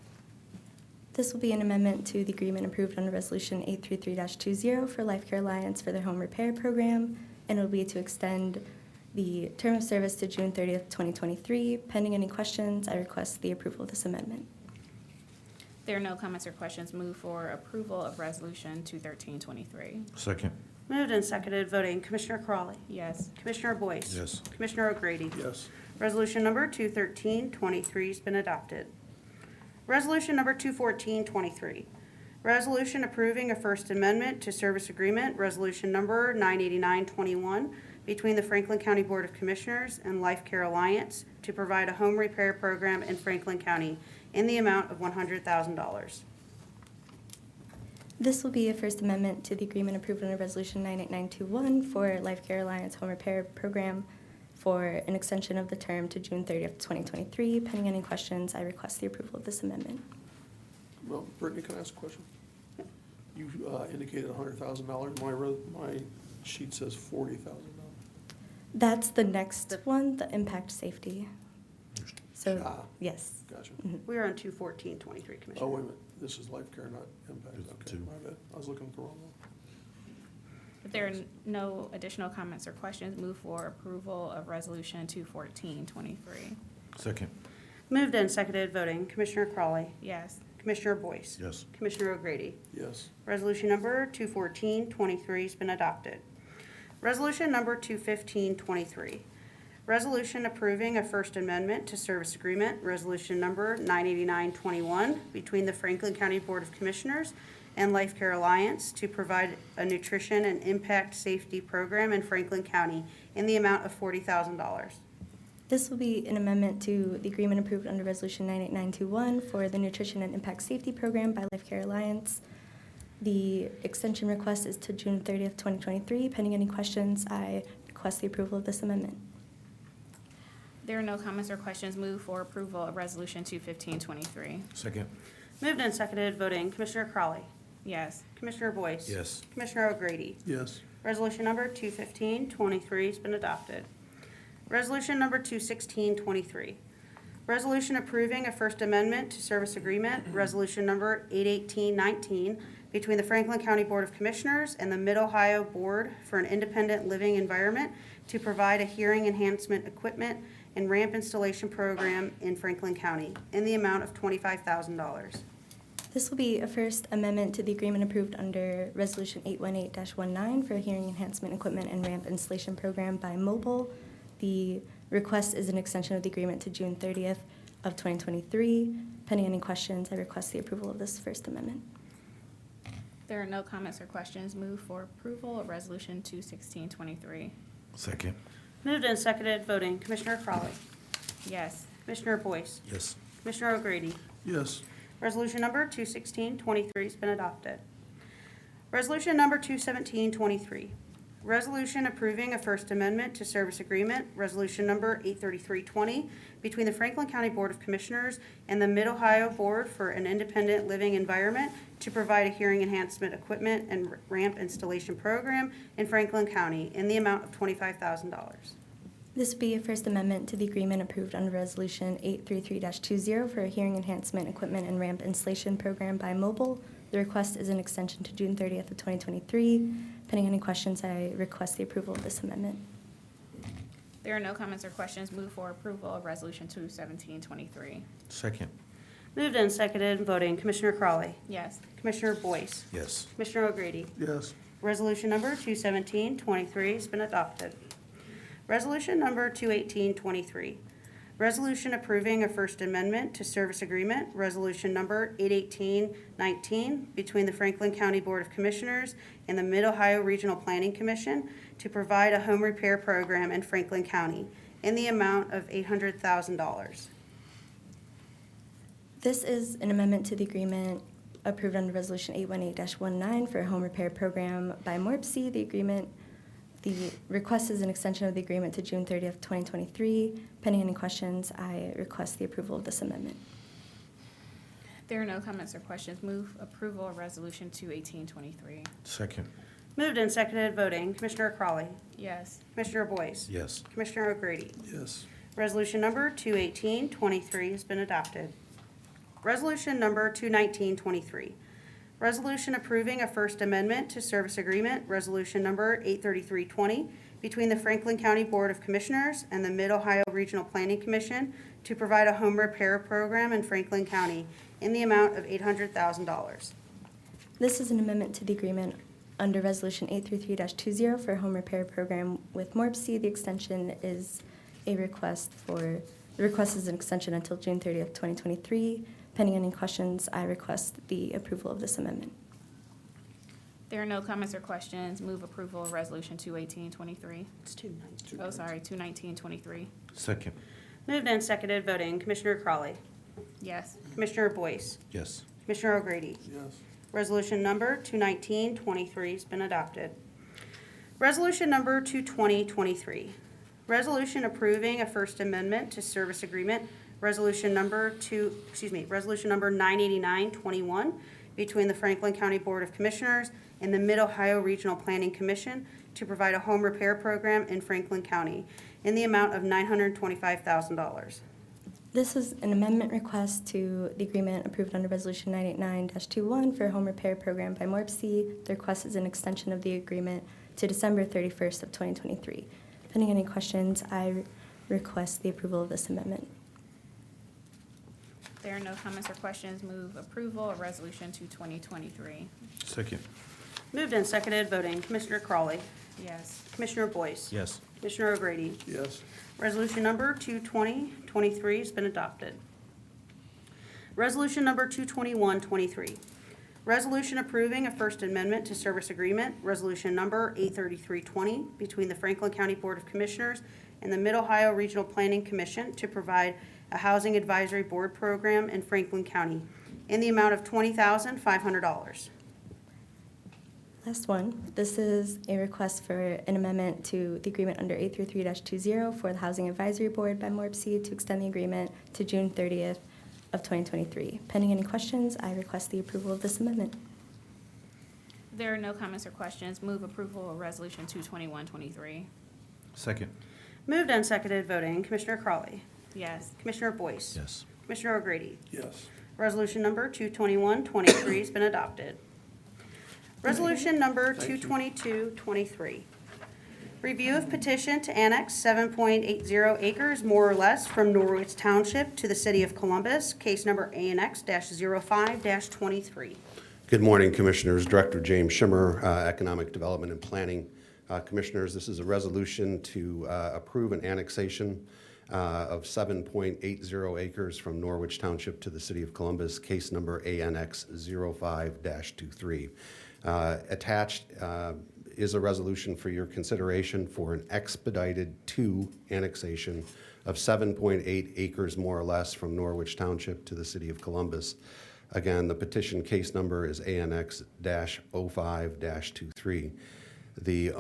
This will be an amendment to the agreement approved under Resolution 833-20 for Life Care Alliance for their home repair program, and it will be to extend the term of service to June 30th, 2023. Pending any questions, I request the approval of this amendment. There are no comments or questions, move for approval of Resolution 21323. Second. Moved and seconded, voting. Commissioner Crawley. Yes. Commissioner Boyce. Yes. Commissioner O'Grady. Yes. Resolution number 21323 has been adopted. Resolution number 21423. Resolution approving a First Amendment to Service Agreement, Resolution number 98921, between the Franklin County Board of Commissioners and Life Care Alliance to provide a home repair program in Franklin County in the amount of $100,000. This will be a First Amendment to the agreement approved under Resolution 98921 for Life Care Alliance Home Repair Program for an extension of the term to June 30th, 2023. Pending any questions, I request the approval of this amendment. Well, Brittany, can I ask a question? You indicated $100,000. My sheet says $40,000. That's the next one, the impact safety. So, Ah. yes. Gotcha. We are on 21423, Commissioner. Oh, wait a minute. This is Life Care, not Impact. It's Okay, two. my bad. I was looking at the wrong one. If there are no additional comments or questions, move for approval of Resolution 21423. Second. Moved and seconded, voting. Commissioner Crawley. Yes. Commissioner Boyce. Yes. Commissioner O'Grady. Yes. Resolution number 21423 has been adopted. Resolution number 21523. Resolution approving a First Amendment to Service Agreement, Resolution number 98921, between the Franklin County Board of Commissioners and Life Care Alliance to provide a nutrition and impact safety program in Franklin County in the amount of $40,000. This will be an amendment to the agreement approved under Resolution 98921 for the Nutrition and Impact Safety Program by Life Care Alliance. The extension request is to June 30th, 2023. Pending any questions, I request the approval of this amendment. There are no comments or questions. Move for approval of Resolution 21523. Second. Moved and seconded, voting Commissioner Crawley, Yes. Commissioner Boyce. Yes. Commissioner O'Grady. Yes. Resolution number 21523 has been adopted. Resolution number 21623. Resolution approving a First Amendment to Service Agreement, Resolution number 81819, between the Franklin County Board of Commissioners and the Mid-Ohio Board for an Independent Living Environment to provide a hearing enhancement equipment and ramp installation program in Franklin County in the amount of $25,000. This will be a First Amendment to the agreement approved under Resolution 818-19 for a hearing enhancement equipment and ramp installation program by Mobile. The request is an extension of the agreement to June 30th of 2023. Pending any questions, I request the approval of this First Amendment. There are no comments or questions. Move for approval of Resolution 21623. Second. Moved and seconded, voting Commissioner Crawley, Yes. Commissioner Boyce, Yes. Commissioner O'Grady. Yes. Resolution number 21623 has been adopted. Resolution number 21723. Resolution approving a First Amendment to Service Agreement, Resolution number 83320, between the Franklin County Board of Commissioners and the Mid-Ohio Board for an Independent Living Environment to provide a hearing enhancement equipment and ramp installation program in Franklin County in the amount of $25,000. This will be a First Amendment to the agreement approved under Resolution 833-20 for a hearing enhancement equipment and ramp installation program by Mobile. The request is an extension to June 30th of 2023. Pending any questions, I request the approval of this amendment. There are no comments or questions. Move for approval of Resolution 21723. Second. Moved and seconded, voting Commissioner Crawley, Yes. Commissioner Boyce, Yes. Commissioner O'Grady. Yes. Resolution number 21723 has been adopted. Resolution number 21823. Resolution approving a First Amendment to Service Agreement, Resolution number 81819, between the Franklin County Board of Commissioners and the Mid-Ohio Regional Planning Commission to provide a home repair program in Franklin County in the amount of $800,000. This is an amendment to the agreement approved under Resolution 818-19 for a home repair program by MORPC. The request is an extension of the agreement to June 30th, 2023. Pending any questions, I request the approval of this amendment. There are no comments or questions. Move approval of Resolution 21823. Second. Moved and seconded, voting Commissioner Crawley, Yes. Commissioner Boyce, Yes. Commissioner O'Grady. Yes. Resolution number 21823 has been adopted. Resolution number 21923. Resolution approving a First Amendment to Service Agreement, Resolution number 83320, between the Franklin County Board of Commissioners and the Mid-Ohio Regional Planning Commission to provide a home repair program in Franklin County in the amount of $800,000. This is an amendment to the agreement under Resolution 833-20 for a home repair program with MORPC. The extension is the request is an extension until June 30th, 2023. Pending any questions, I request the approval of this amendment. There are no comments or questions. Move approval of Resolution 21823. It's 219. Oh, sorry, 21923. Second. Moved and seconded, voting Commissioner Crawley, Yes. Commissioner Boyce, Yes. Commissioner O'Grady. Yes. Resolution number 21923 has been adopted. Resolution number 22023. Resolution approving a First Amendment to Service Agreement, Resolution number 98921, between the Franklin County Board of Commissioners and the Mid-Ohio Regional Planning Commission to provide a home repair program in Franklin County in the amount of $925,000. This is an amendment request to the agreement approved under Resolution 989-21 for a home repair program by MORPC. The request is an extension of the agreement to December 31st of 2023. Pending any questions, I request the approval of this amendment. There are no comments or questions. Move approval of Resolution 22023. Second. Moved and seconded, voting Commissioner Crawley, Yes. Commissioner Boyce, Yes. Commissioner O'Grady. Yes. Resolution number 22023 has been adopted. Resolution number 22123. Resolution approving a First Amendment to Service Agreement, Resolution number 83320, between the Franklin County Board of Commissioners and the Mid-Ohio Regional Planning Commission to provide a Housing Advisory Board program in Franklin County in the amount of $20,500. Last one. This is a request for an amendment to the agreement under 833-20 for the Housing Advisory Board by MORPC to extend the agreement to June 30th of 2023. Pending any questions, I request the approval of this amendment. There are no comments or questions. Move approval of Resolution 221-23. Second. Moved and seconded, voting. Commissioner Crawley. Yes. Commissioner Boyce. Yes. Commissioner O'Grady. Yes. Resolution number 221-23 has been adopted. Resolution number 222-23. Review of petition to annex 7.80 acres, more or less, from Norwich Township to the City of Columbus, case number ANX-05-23. Good morning, Commissioners. Director James Schimmer, Economic Development and Planning. Commissioners, this is a resolution to approve an annexation of 7.80 acres from Norwich Township to the City of Columbus, case number ANX-05-23. Attached is a resolution for your consideration for an expedited annexation of 7.8 acres, more or less, from Norwich Township to the City of Columbus. Again, the petition case number is ANX-05-23. The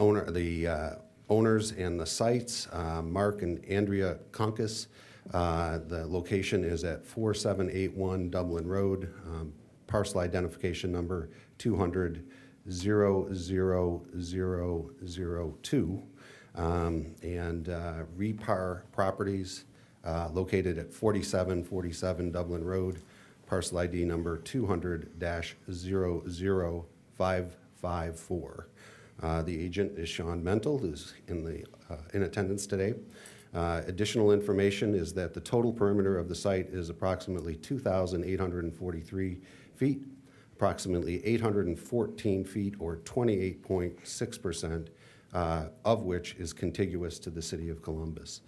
owners and the sites, Mark and Andrea Conkus. The location is at 4781 Dublin Road, parcel identification number 200-00002, and Repar Properties, located at 4747 Dublin Road, parcel ID number 200-00554. The agent is Sean Mental, who's in attendance today. Additional information is that the total perimeter of the site is approximately 2,843 feet, approximately 814 feet, or 28.6%, of which is contiguous to the City of Columbus.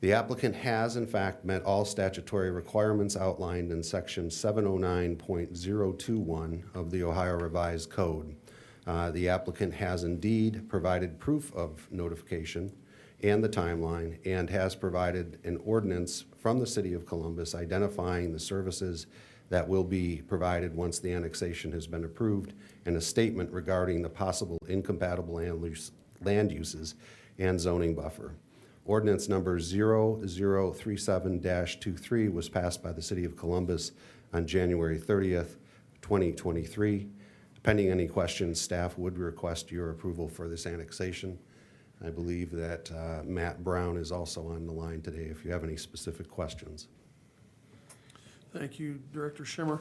The applicant has, in fact, met all statutory requirements outlined in Section 709.021 of the Ohio Revised Code. The applicant has indeed provided proof of notification and the timeline, and has provided an ordinance from the City of Columbus identifying the services that will be provided once the annexation has been approved, and a statement regarding the possible incompatible land uses and zoning buffer. Ordinance number 0037-23 was passed by the City of Columbus on January 30th, 2023. Pending any questions, staff would request your approval for this annexation. I believe that Matt Brown is also on the line today if you have any specific questions. Thank you, Director Schimmer.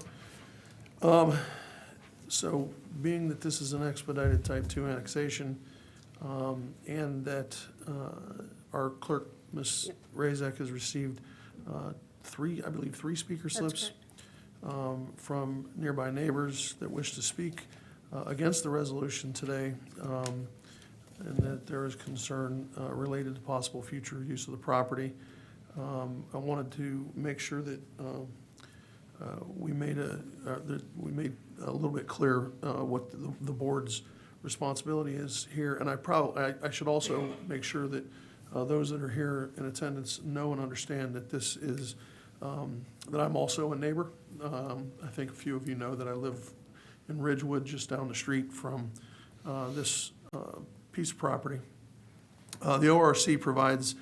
So being that this is an expedited type 2 annexation, and that our clerk, Ms. Razak, has received three speaker slips from nearby neighbors that wish to speak against the resolution today, and that there is concern related to possible future use of the property. I wanted to make sure that we made a little bit clear what the board's responsibility is here, and I should also make sure that those that are here in attendance know and understand that this is that I'm also a neighbor. I think a few of you know that I live in Ridgewood, just down the street from this piece of property. The ORC provides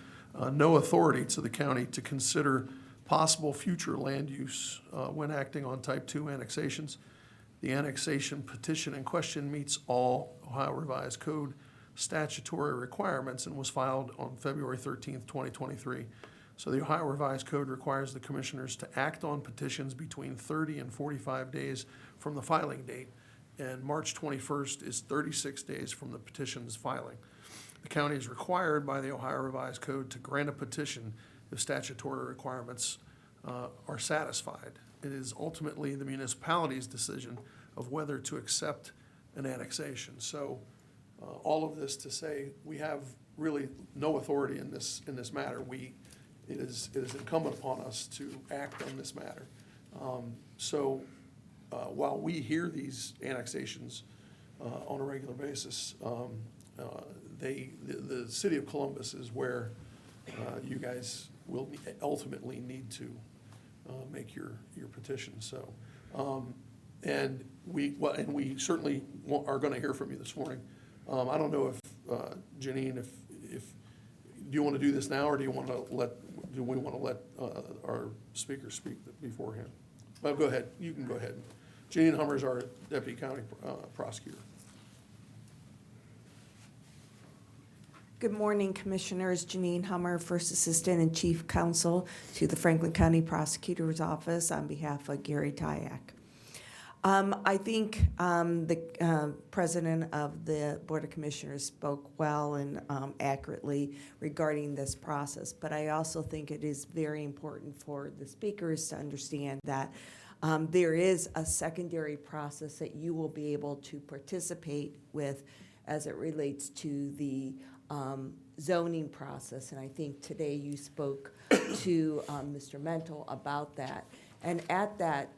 no authority to the county to consider possible future land use when acting on type 2 annexations. The annexation petition in question meets all Ohio Revised Code statutory requirements and was filed on February 13th, 2023. So the Ohio Revised Code requires the commissioners to act on petitions between 30 and 45 days from the filing date, and March 21st is 36 days from the petition's filing. The county is required by the Ohio Revised Code to grant a petition if statutory requirements are satisfied. It is ultimately the municipality's decision of whether to accept an annexation. So all of this to say we have really no authority in this matter. It is incumbent upon us to act on this matter. While we hear these annexations on a regular basis, the city of Columbus is where you guys will ultimately need to make your petition, so. And we certainly are gonna hear from you this morning. I don't know if, Janine, if, do you want to do this now, or do we want to let our speaker speak beforehand? Well, go ahead, you can go ahead. Janine Hummer is our deputy county prosecutor. Good morning, Commissioners. Janine Hummer, First Assistant and Chief Counsel to the Franklin County Prosecutor's Office on behalf of Gary Tyak. I think the President of the Board of Commissioners spoke well and accurately regarding this process, but I also think it is very important for the speakers to understand that there is a secondary process that you will be able to participate with as it relates to the zoning process, and I think today you spoke to Mr. Mental about that. And at that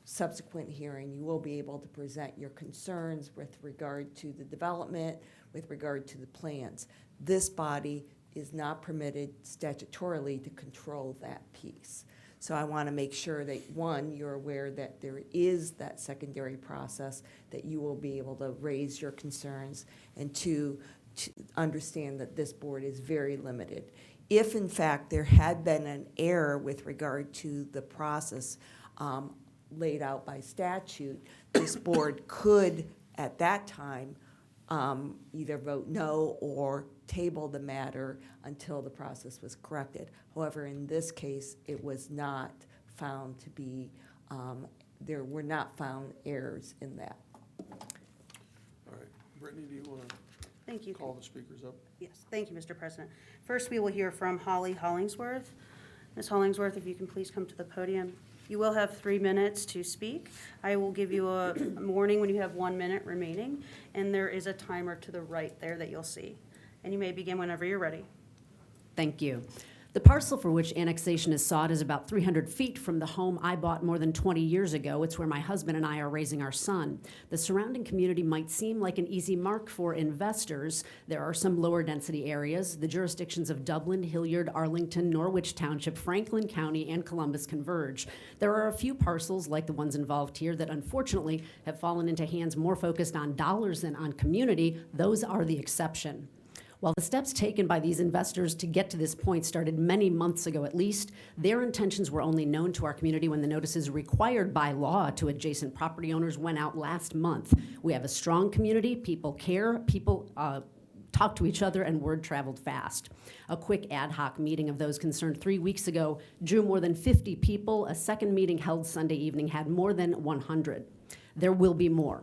subsequent hearing, you will be able to present your concerns with regard to the development, with regard to the plans. This body is not permitted statutorily to control that piece. So I want to make sure that, one, you're aware that there is that secondary process, that you will be able to raise your concerns, and two, to understand that this board is very limited. If in fact there had been an error with regard to the process laid out by statute, this board could at that time either vote no or table the matter until the process was corrected. However, in this case, it was not found to be, there were not found errors in that. All right, Brittany, do you want to Thank you. call the speakers up? Yes, thank you, Mr. President. First, we will hear from Holly Hollingsworth. Ms. Hollingsworth, if you can please come to the podium. You will have 3 minutes to speak. I will give you a warning when you have 1 minute remaining, and there is a timer to the right there that you'll see. And you may begin whenever you're ready. Thank you. The parcel for which annexation is sought is about 300 feet from the home I bought more than 20 years ago. It's where my husband and I are raising our son. The surrounding community might seem like an easy mark for investors. There are some lower density areas. The jurisdictions of Dublin, Hilliard, Arlington, Norwich Township, Franklin County, and Columbus converge. There are a few parcels like the ones involved here that unfortunately have fallen into hands more focused on dollars than on community. Those are the exception. While the steps taken by these investors to get to this point started many months ago at least, their intentions were only known to our community when the notices required by law to adjacent property owners went out last month. We have a strong community, people care, people talk to each other, and word traveled fast. A quick ad hoc meeting of those concerned 3 weeks ago drew more than 50 people. A second meeting held Sunday evening had more than 100. There will be more.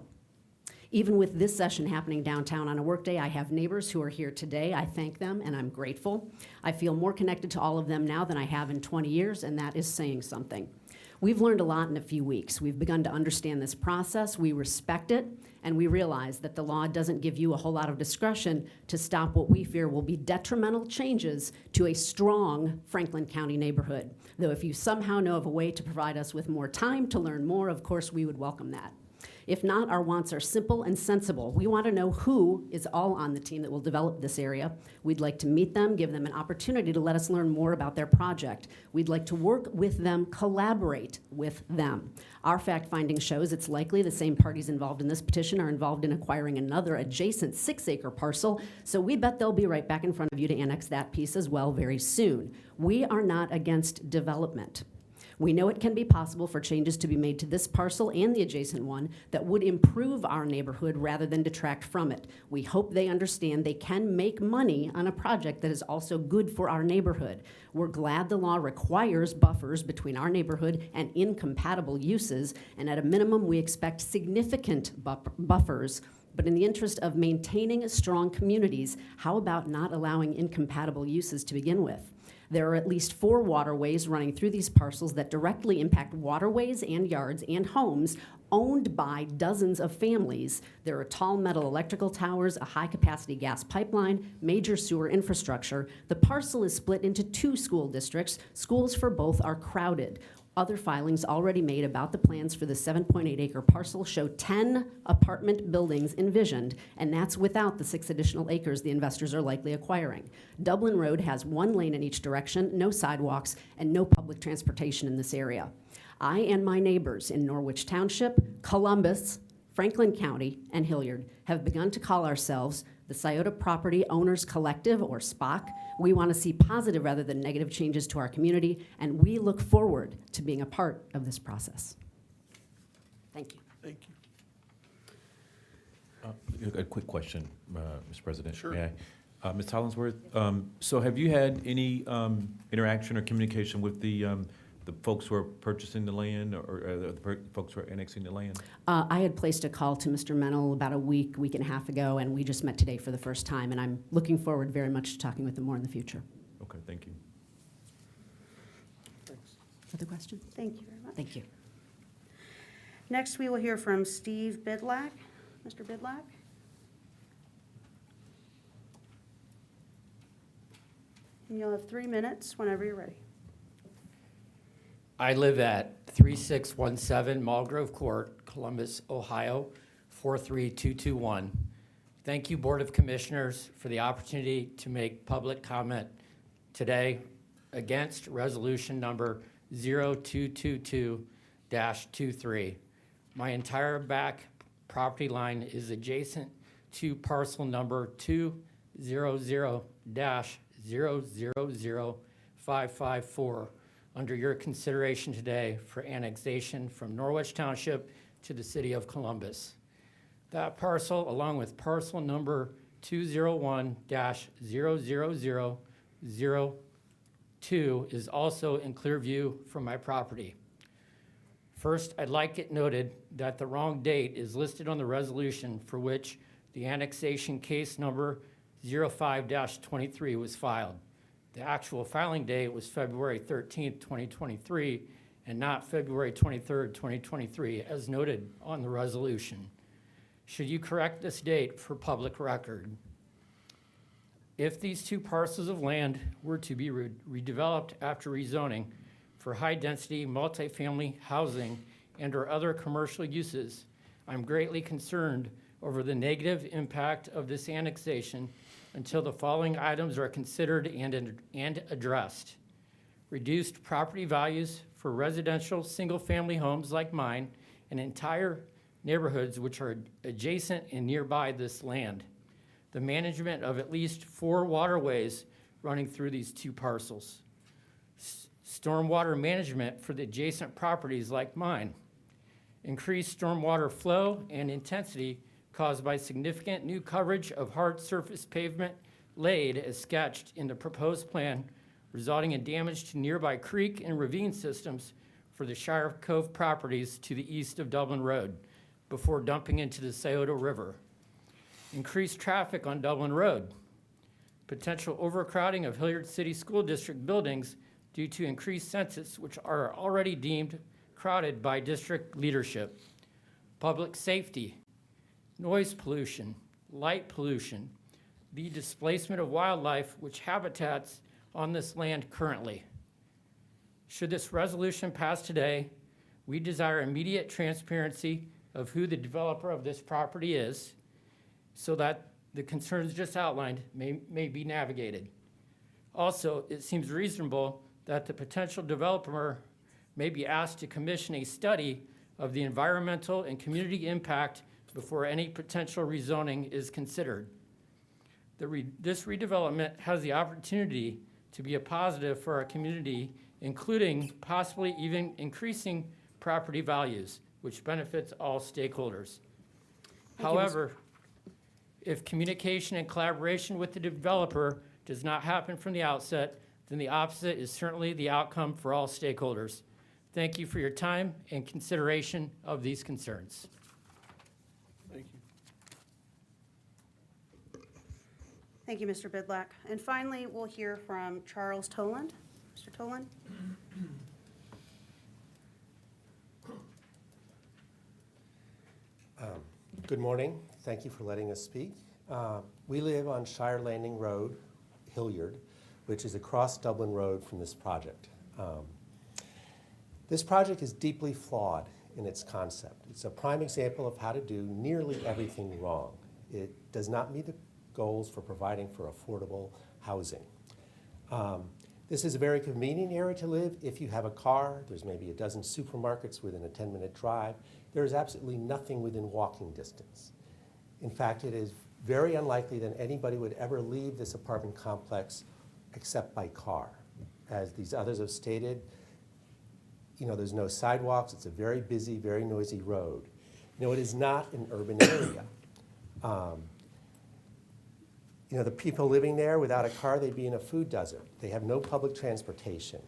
Even with this session happening downtown on a workday, I have neighbors who are here today. I thank them and I'm grateful. I feel more connected to all of them now than I have in 20 years, and that is saying something. We've learned a lot in a few weeks. We've begun to understand this process, we respect it, and we realize that the law doesn't give you a whole lot of discretion to stop what we fear will be detrimental changes to a strong Franklin County neighborhood. Though if you somehow know of a way to provide us with more time to learn more, of course we would welcome that. If not, our wants are simple and sensible. We want to know who is all on the team that will develop this area. We'd like to meet them, give them an opportunity to let us learn more about their project. We'd like to work with them, collaborate with them. Our fact-finding shows it's likely the same parties involved in this petition are involved in acquiring another adjacent 6-acre parcel, so we bet they'll be right back in front of you to annex that piece as well very soon. We are not against development. We know it can be possible for changes to be made to this parcel and the adjacent one that would improve our neighborhood rather than detract from it. We hope they understand they can make money on a project that is also good for our neighborhood. We're glad the law requires buffers between our neighborhood and incompatible uses, and at a minimum, we expect significant buffers. But in the interest of maintaining strong communities, how about not allowing incompatible uses to begin with? There are at least 4 waterways running through these parcels that directly impact waterways and yards and homes owned by dozens of families. There are tall metal electrical towers, a high-capacity gas pipeline, major sewer infrastructure. The parcel is split into 2 school districts. Schools for both are crowded. Other filings already made about the plans for the 7.8-acre parcel show 10 apartment buildings envisioned, and that's without the 6 additional acres the investors are likely acquiring. Dublin Road has 1 lane in each direction, no sidewalks, and no public transportation in this area. I and my neighbors in Norwich Township, Columbus, Franklin County, and Hilliard have begun to call ourselves the Scioto Property Owners Collective, or SPOC. We want to see positive rather than negative changes to our community, and we look forward to being a part of this process. Thank you. Thank you. A quick question, Mr. President. Sure. May I? Ms. Hollingsworth, so have you had any interaction or communication with the folks who are purchasing the land or the folks who are annexing the land? I had placed a call to Mr. Mennel about a week and a half ago, and we just met today for the first time, and I'm looking forward very much to talking with him more in the future. Okay, thank you. Thanks. Other questions? Thank you very much. Thank you. Next, we will hear from Steve Bidlack. Mr. Bidlack? And you'll have 3 minutes whenever you're ready. I live at 3617 Mulgrove Court, Columbus, Ohio, 43221. Thank you, Board of Commissioners, for the opportunity to make public comment today against resolution number 0222-23. My entire back property line is adjacent to parcel number 200-000-554 under your consideration today for annexation from Norwich Township to the city of Columbus. That parcel, along with parcel number 201-00002, is also in clear view from my property. First, I'd like it noted that the wrong date is listed on the resolution for which the annexation case number 05-23 was filed. The actual filing date was February 13th, 2023, and not February 23rd, 2023, as noted on the resolution. Should you correct this date for public record? If these 2 parcels of land were to be redeveloped after rezoning for high-density multifamily housing and/or other commercial uses, I'm greatly concerned over the negative impact of this annexation until the following items are considered and addressed. Reduced property values for residential single-family homes like mine and entire neighborhoods which are adjacent and nearby this land. The management of at least 4 waterways running through these 2 parcels. Stormwater management for the adjacent properties like mine. Increased stormwater flow and intensity caused by significant new coverage of hard surface pavement laid as sketched in the proposed plan, resulting in damage to nearby creek and ravine systems for the Shire Cove properties to the east of Dublin Road before dumping into the Scioto River. Increased traffic on Dublin Road. Potential overcrowding of Hilliard City School District buildings due to increased census, which are already deemed crowded by district leadership. Public safety. Noise pollution, light pollution, the displacement of wildlife which habitats on this land currently. Should this resolution pass today, we desire immediate transparency of who the developer of this property is so that the concerns just outlined may be navigated. Also, it seems reasonable that the potential developer may be asked to commission a study of the environmental and community impact before any potential rezoning is considered. This redevelopment has the opportunity to be a positive for our community, including possibly even increasing property values, which benefits all stakeholders. However, if communication and collaboration with the developer does not happen from the outset, then the opposite is certainly the outcome for all stakeholders. Thank you for your time and consideration of these concerns. Thank you. Thank you, Mr. Bidlack. And finally, we'll hear from Charles Toland. Mr. Toland? Good morning. Thank you for letting us speak. We live on Shire Landing Road, Hilliard, which is across Dublin Road from this project. This project is deeply flawed in its concept. It's a prime example of how to do nearly everything wrong. It does not meet the goals for providing for affordable housing. This is a very convenient area to live if you have a car. There's maybe a dozen supermarkets within a 10-minute drive. There is absolutely nothing within walking distance. In fact, it is very unlikely that anybody would ever leave this apartment complex except by car. As these others have stated, there's no sidewalks. It's a very busy, very noisy road. It is not an urban area. The people living there without a car, they'd be in a food desert. They have no public transportation.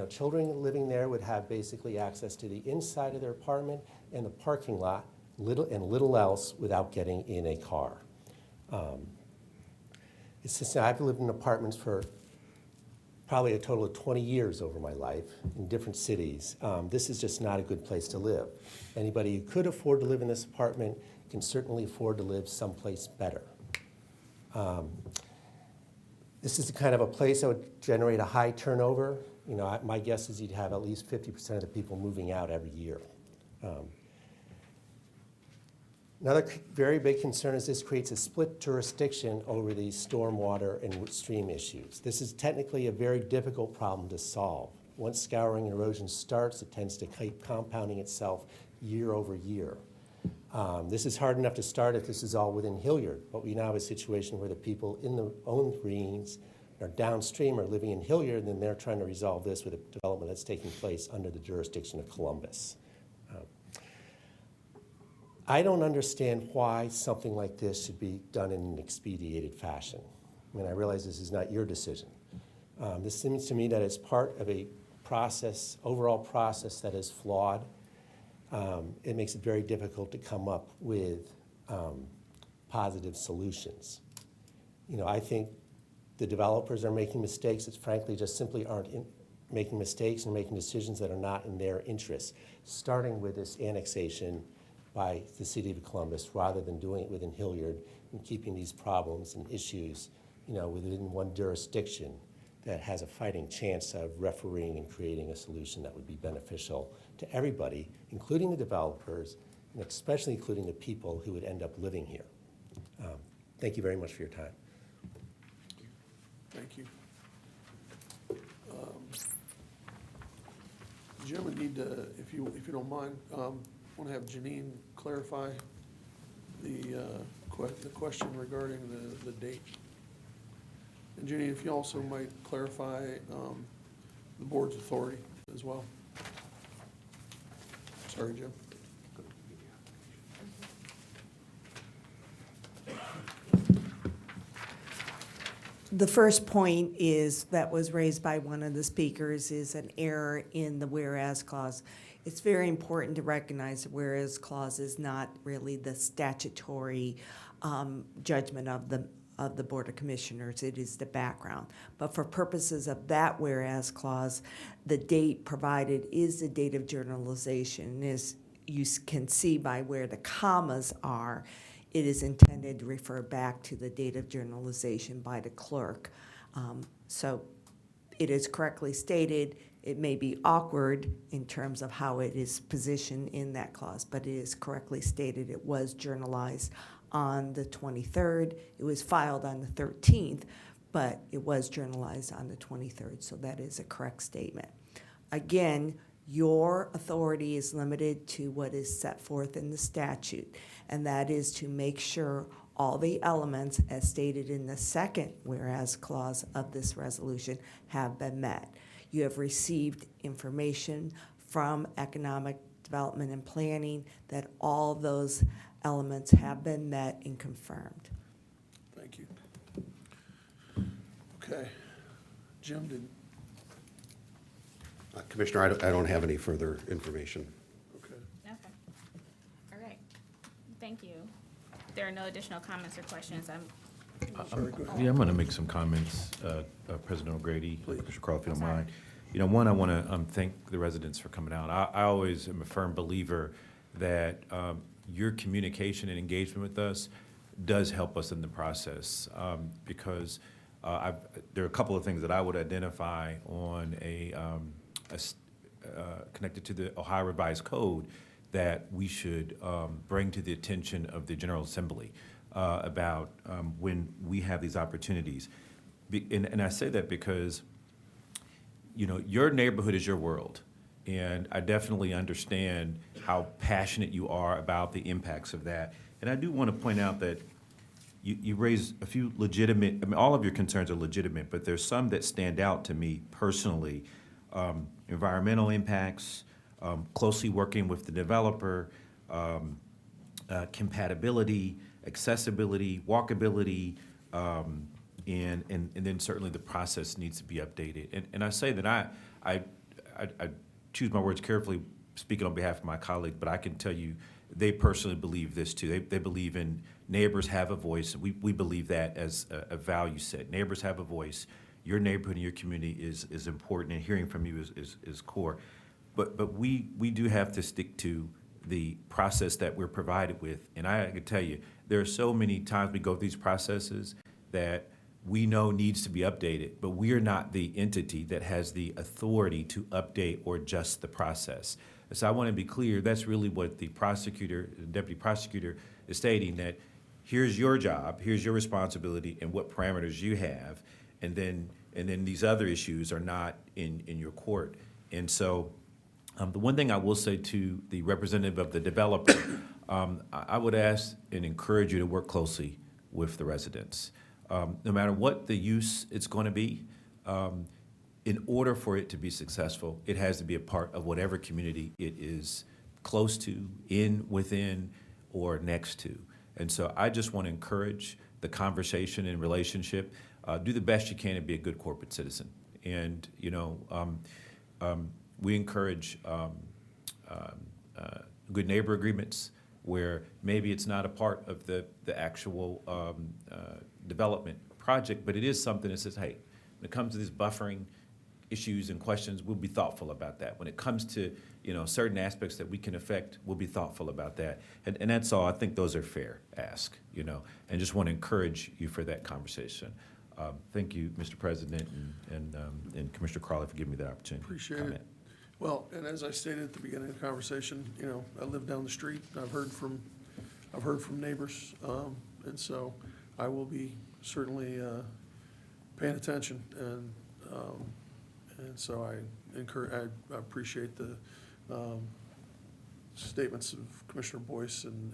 Children living there would have basically access to the inside of their apartment and the parking lot, little else without getting in a car. I've lived in apartments for probably a total of 20 years over my life in different cities. This is just not a good place to live. Anybody who could afford to live in this apartment can certainly afford to live someplace better. This is the kind of a place that would generate a high turnover. My guess is you'd have at least 50% of the people moving out every year. Another very big concern is this creates a split jurisdiction over these stormwater and stream issues. This is technically a very difficult problem to solve. Once scouring and erosion starts, it tends to keep compounding itself year over year. This is hard enough to start if this is all within Hilliard, but we now have a situation where the people in the own greens or downstream are living in Hilliard, and then they're trying to resolve this with a development that's taking place under the jurisdiction of Columbus. I don't understand why something like this should be done in an expedited fashion. I realize this is not your decision. This seems to me that it's part of a process, overall process that is flawed. It makes it very difficult to come up with positive solutions. I think the developers are making mistakes that frankly just simply aren't making mistakes and making decisions that are not in their interests, starting with this annexation by the city of Columbus rather than doing it within Hilliard and keeping these problems and issues within one jurisdiction that has a fighting chance of refereeing and creating a solution that would be beneficial to everybody, including the developers, and especially including the people who would end up living here. Thank you very much for your time. Thank you. Jim, we need to, if you don't mind, want to have Janine clarify the question regarding the date. And Janine, if you also might clarify the board's authority as well. Sorry, Jim. The first point is, that was raised by one of the speakers, is an error in the whereas clause. It's very important to recognize the whereas clause is not really the statutory judgment of the Board of Commissioners. It is the background. But for purposes of that whereas clause, the date provided is the date of journalization. As you can see by where the commas are, it is intended to refer back to the date of journalization by the clerk. So it is correctly stated. It may be awkward in terms of how it is positioned in that clause, but it is correctly stated. It was journalized on the 23rd. It was filed on the 13th, but it was journalized on the 23rd, so that is a correct statement. Again, your authority is limited to what is set forth in the statute, and that is to make sure all the elements, as stated in the second whereas clause of this resolution, have been met. You have received information from Economic Development and Planning that all those elements have been met and confirmed. Thank you. Okay. Jim, did, Commissioner, I don't have any further information. okay. Okay. All right. Thank you. There are no additional comments or questions. Sorry, go ahead. Yeah, I'm going to make some comments, President O'Grady, Please. Mr. Crawl, if you don't Sorry. mind. One, I want to thank the residents for coming out. I always am a firm believer that your communication and engagement with us does help us in the process, because there are a couple of things that I would identify on connected to the Ohio Revised Code that we should bring to the attention of the General Assembly about when we have these opportunities. And I say that because, you know, your neighborhood is your world. And I definitely understand how passionate you are about the impacts of that. And I do want to point out that you raise a few legitimate, I mean, all of your concerns are legitimate, but there's some that stand out to me personally. Environmental impacts, closely working with the developer, compatibility, accessibility, walkability, and then certainly the process needs to be updated. And I say that I choose my words carefully, speaking on behalf of my colleague, but I can tell you they personally believe this too. They believe in neighbors have a voice. We believe that as a value set. Neighbors have a voice. Your neighborhood and your community is important, and hearing from you is core. But we do have to stick to the process that we're provided with. And I can tell you, there are so many times we go through these processes that we know needs to be updated, but we are not the entity that has the authority to update or adjust the process. So I want to be clear, that's really what the prosecutor, the deputy prosecutor is stating, that here's your job, here's your responsibility, and what parameters you have, and then these other issues are not in your court. And so the one thing I will say to the representative of the developer, I would ask and encourage you to work closely with the residents. No matter what the use it's going to be, in order for it to be successful, it has to be a part of whatever community it is close to, within, or next to. And so I just want to encourage the conversation and relationship. Do the best you can and be a good corporate citizen. And, you know, we encourage good neighbor agreements where maybe it's not a part of the actual development project, but it is something that says, hey, when it comes to these buffering issues and questions, we'll be thoughtful about that. When it comes to, you know, certain aspects that we can affect, we'll be thoughtful about that. And that's all. I think those are fair ask, you know, and just want to encourage you for that conversation. Thank you, Mr. President, and Commissioner Crawley for giving me that opportunity. Appreciate it. Well, and as I stated at the beginning of the conversation, you know, I live down the street. I've heard from neighbors, and so I will be certainly paying attention, and so I appreciate the statements of Commissioner Boyce and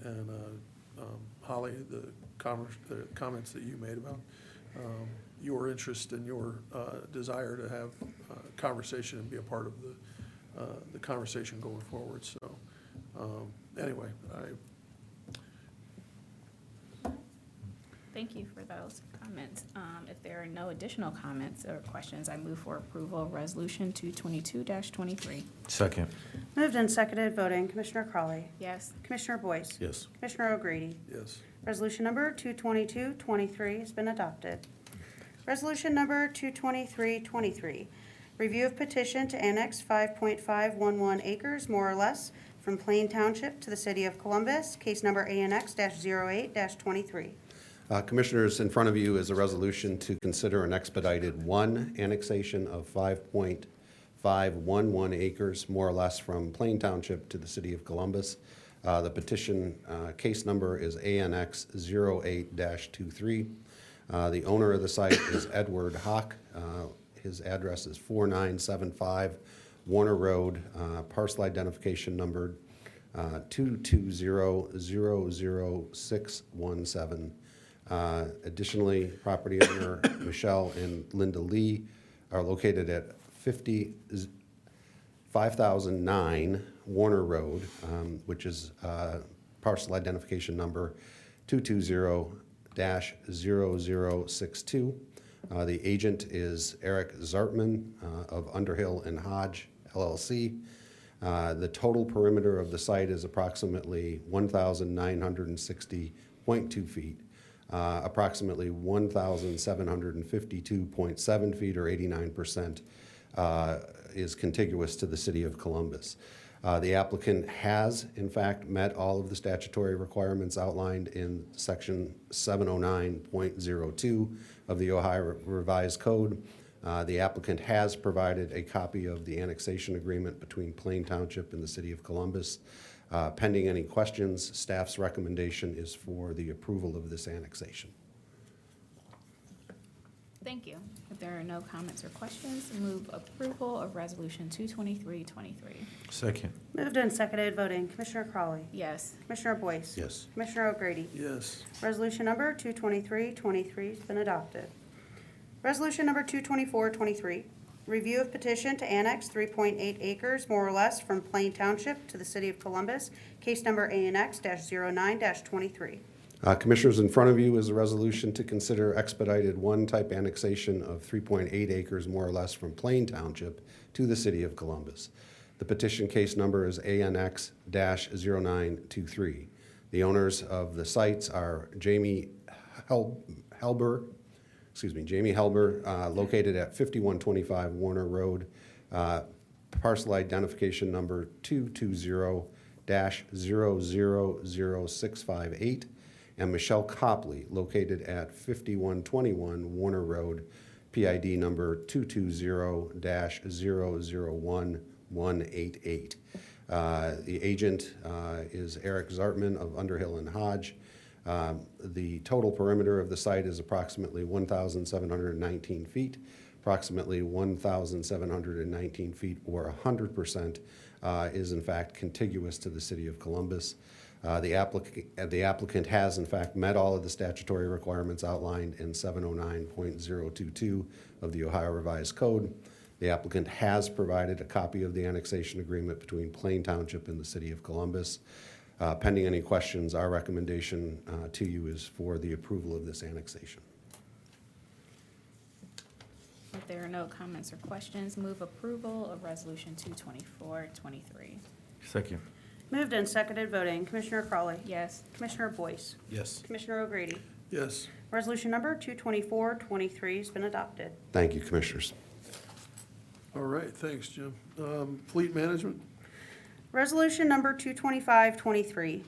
Holly, the comments that you made about your interest and your desire to have a conversation and be a part of the conversation going forward. So anyway, Thank you for those comments. If there are no additional comments or questions, I move for approval of Resolution 222-23. Second. Moved and seconded, voting, Commissioner Crawley. Yes. Commissioner Boyce. Yes. Commissioner O'Grady. yes. Resolution number 222-23 has been adopted. Resolution number 223-23, review of petition to annex 5.511 acres, more or less, from Plain Township to the City of Columbus, case number ANX-08-23. Commissioners, in front of you is a resolution to consider an expedited annexation of 5.511 acres, more or less, from Plain Township to the City of Columbus. The petition case number is ANX 08-23. The owner of the site is Edward Hawk. His address is 4975 Warner Road, parcel identification number 220000617. Additionally, property owner Michelle and Linda Lee are located at 5009 Warner Road, which is parcel identification number 220-0062. The agent is Eric Zartman of Underhill and Hodge LLC. The total perimeter of the site is approximately 1,960.2 feet. Approximately 1,752.7 feet, or 89%, is contiguous to the City of Columbus. The applicant has, in fact, met all of the statutory requirements outlined in Section 709.02 of the Ohio Revised Code. The applicant has provided a copy of the annexation agreement between Plain Township and the City of Columbus. Pending any questions, staff's recommendation is for the approval of this annexation. Thank you. If there are no comments or questions, move approval of Resolution 22323. Second. Moved and seconded, voting. Commissioner Crawley. Yes. Commissioner Boyce. Yes. Commissioner O'Grady. Yes. Resolution number 22323 has been adopted. Resolution number 22423, review of petition to annex 3.8 acres, more or less, from Plain Township to the City of Columbus, case number ANX-09-23. Commissioners, in front of you is a resolution to consider expedited one-type annexation of 3.8 acres, more or less, from Plain Township to the City of Columbus. The petition case number is ANX-0923. The owners of the sites are Jamie Helber, located at 5125 Warner Road, parcel identification number 220-000658, and Michelle Copley, located at 5121 Warner Road, PID number 220-001188. The agent is Eric Zartman of Underhill and Hodge. The total perimeter of the site is approximately 1,719 feet. Approximately 1,719 feet, or 100%, is in fact contiguous to the City of Columbus. The applicant has in fact met all of the statutory requirements outlined in 709.022 of the Ohio Revised Code. The applicant has provided a copy of the annexation agreement between Plain Township and the City of Columbus. Pending any questions, our recommendation to you is for the approval of this annexation. If there are no comments or questions, move approval of Resolution 22423. Second. Moved and seconded, voting. Commissioner Crawley. Yes. Commissioner Boyce. Yes. Commissioner O'Grady. Yes. Resolution number 22423 has been adopted. Thank you, Commissioners. All right, thanks, Jim. Fleet management? Resolution number 22523,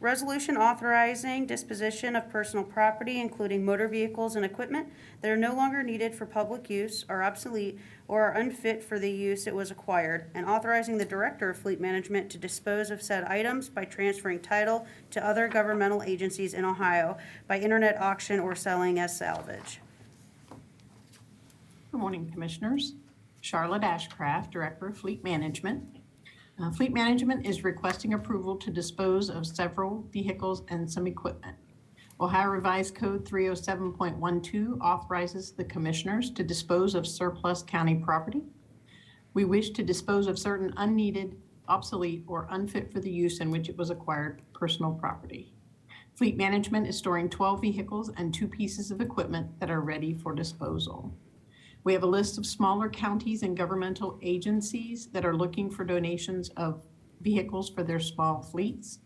resolution authorizing disposition of personal property, including motor vehicles and equipment that are no longer needed for public use, are obsolete, or are unfit for the use it was acquired, and authorizing the Director of Fleet Management to dispose of said items by transferring title to other governmental agencies in Ohio by internet auction or selling as salvage. Good morning, Commissioners. Charlotte Ashcraft, Director of Fleet Management. Fleet Management is requesting approval to dispose of several vehicles and some equipment. Ohio Revised Code 307.12 authorizes the Commissioners to dispose of surplus county property. We wish to dispose of certain unneeded, obsolete, or unfit for the use in which it was acquired personal property. Fleet Management is storing 12 vehicles and 2 pieces of equipment that are ready for disposal. We have a list of smaller counties and governmental agencies that are looking for donations of vehicles for their small fleets.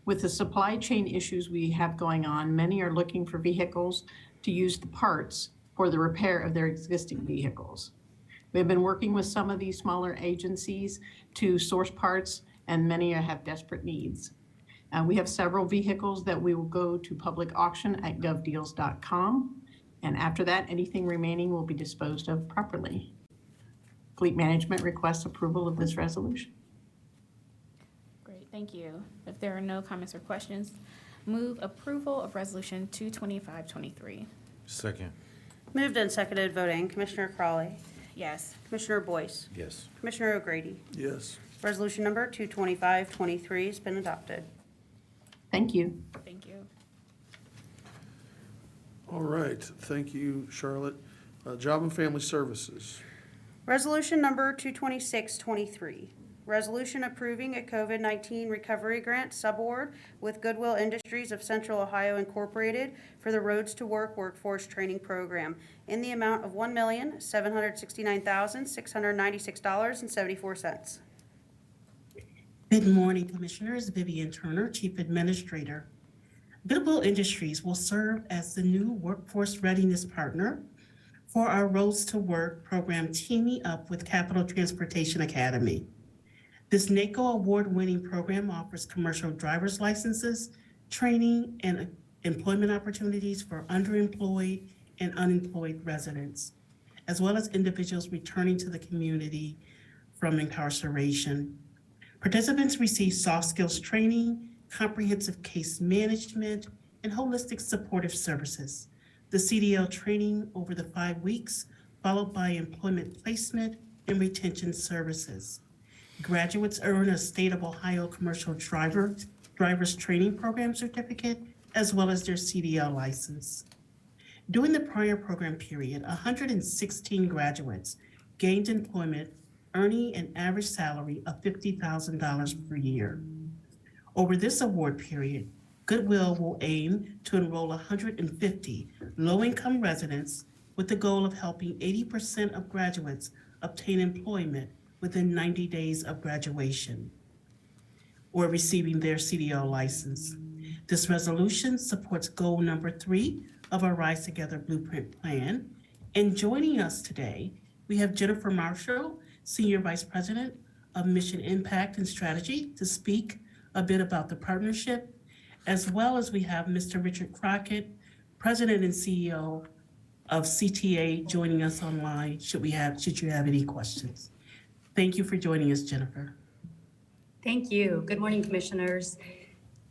With the supply chain issues we have going on, many are looking for vehicles to use the parts for the repair of their existing vehicles. We have been working with some of these smaller agencies to source parts, and many have desperate needs. We have several vehicles that we will go to public auction at govdeals.com. And after that, anything remaining will be disposed of properly. Fleet Management requests approval of this resolution. Great, thank you. If there are no comments or questions, move approval of Resolution 22523. Second. Moved and seconded, voting. Commissioner Crawley. Yes. Commissioner Boyce. Yes. Commissioner O'Grady. Yes. Resolution number 22523 has been adopted. Thank you. Thank you. All right, thank you, Charlotte. Job and Family Services. Resolution number 22623, resolution approving a COVID-19 recovery grant subaward with Goodwill Industries of Central Ohio Incorporated for the Roads to Work Workforce Training Program in the amount of $1,769,696.74. Good morning, Commissioners. Vivian Turner, Chief Administrator. Goodwill Industries will serve as the new workforce readiness partner for our Roads to Work program, teaming up with Capital Transportation Academy. This NACO award-winning program offers commercial driver's licenses, training, and employment opportunities for underemployed and unemployed residents. as well as individuals returning to the community from incarceration. Participants receive soft skills training, comprehensive case management, and holistic supportive services. The CDL training over the 5 weeks, followed by employment placement and retention services. Graduates earn a State of Ohio Commercial Driver's Training Program certificate, as well as their CDL license. During the prior program period, 116 graduates gained employment, earning an average salary of $50,000 per year. Over this award period, Goodwill will aim to enroll 150 low-income residents with the goal of helping 80% of graduates obtain employment within 90 days of graduation or receiving their CDL license. This resolution supports goal number 3 of our Rise Together Blueprint Plan. And joining us today, we have Jennifer Marshall, Senior Vice President of Mission Impact and Strategy, to speak a bit about the partnership, as well as we have Mr. Richard Crockett, President and CEO of CTA, joining us online should you have any questions. Thank you for joining us, Jennifer. Thank you. Good morning, Commissioners.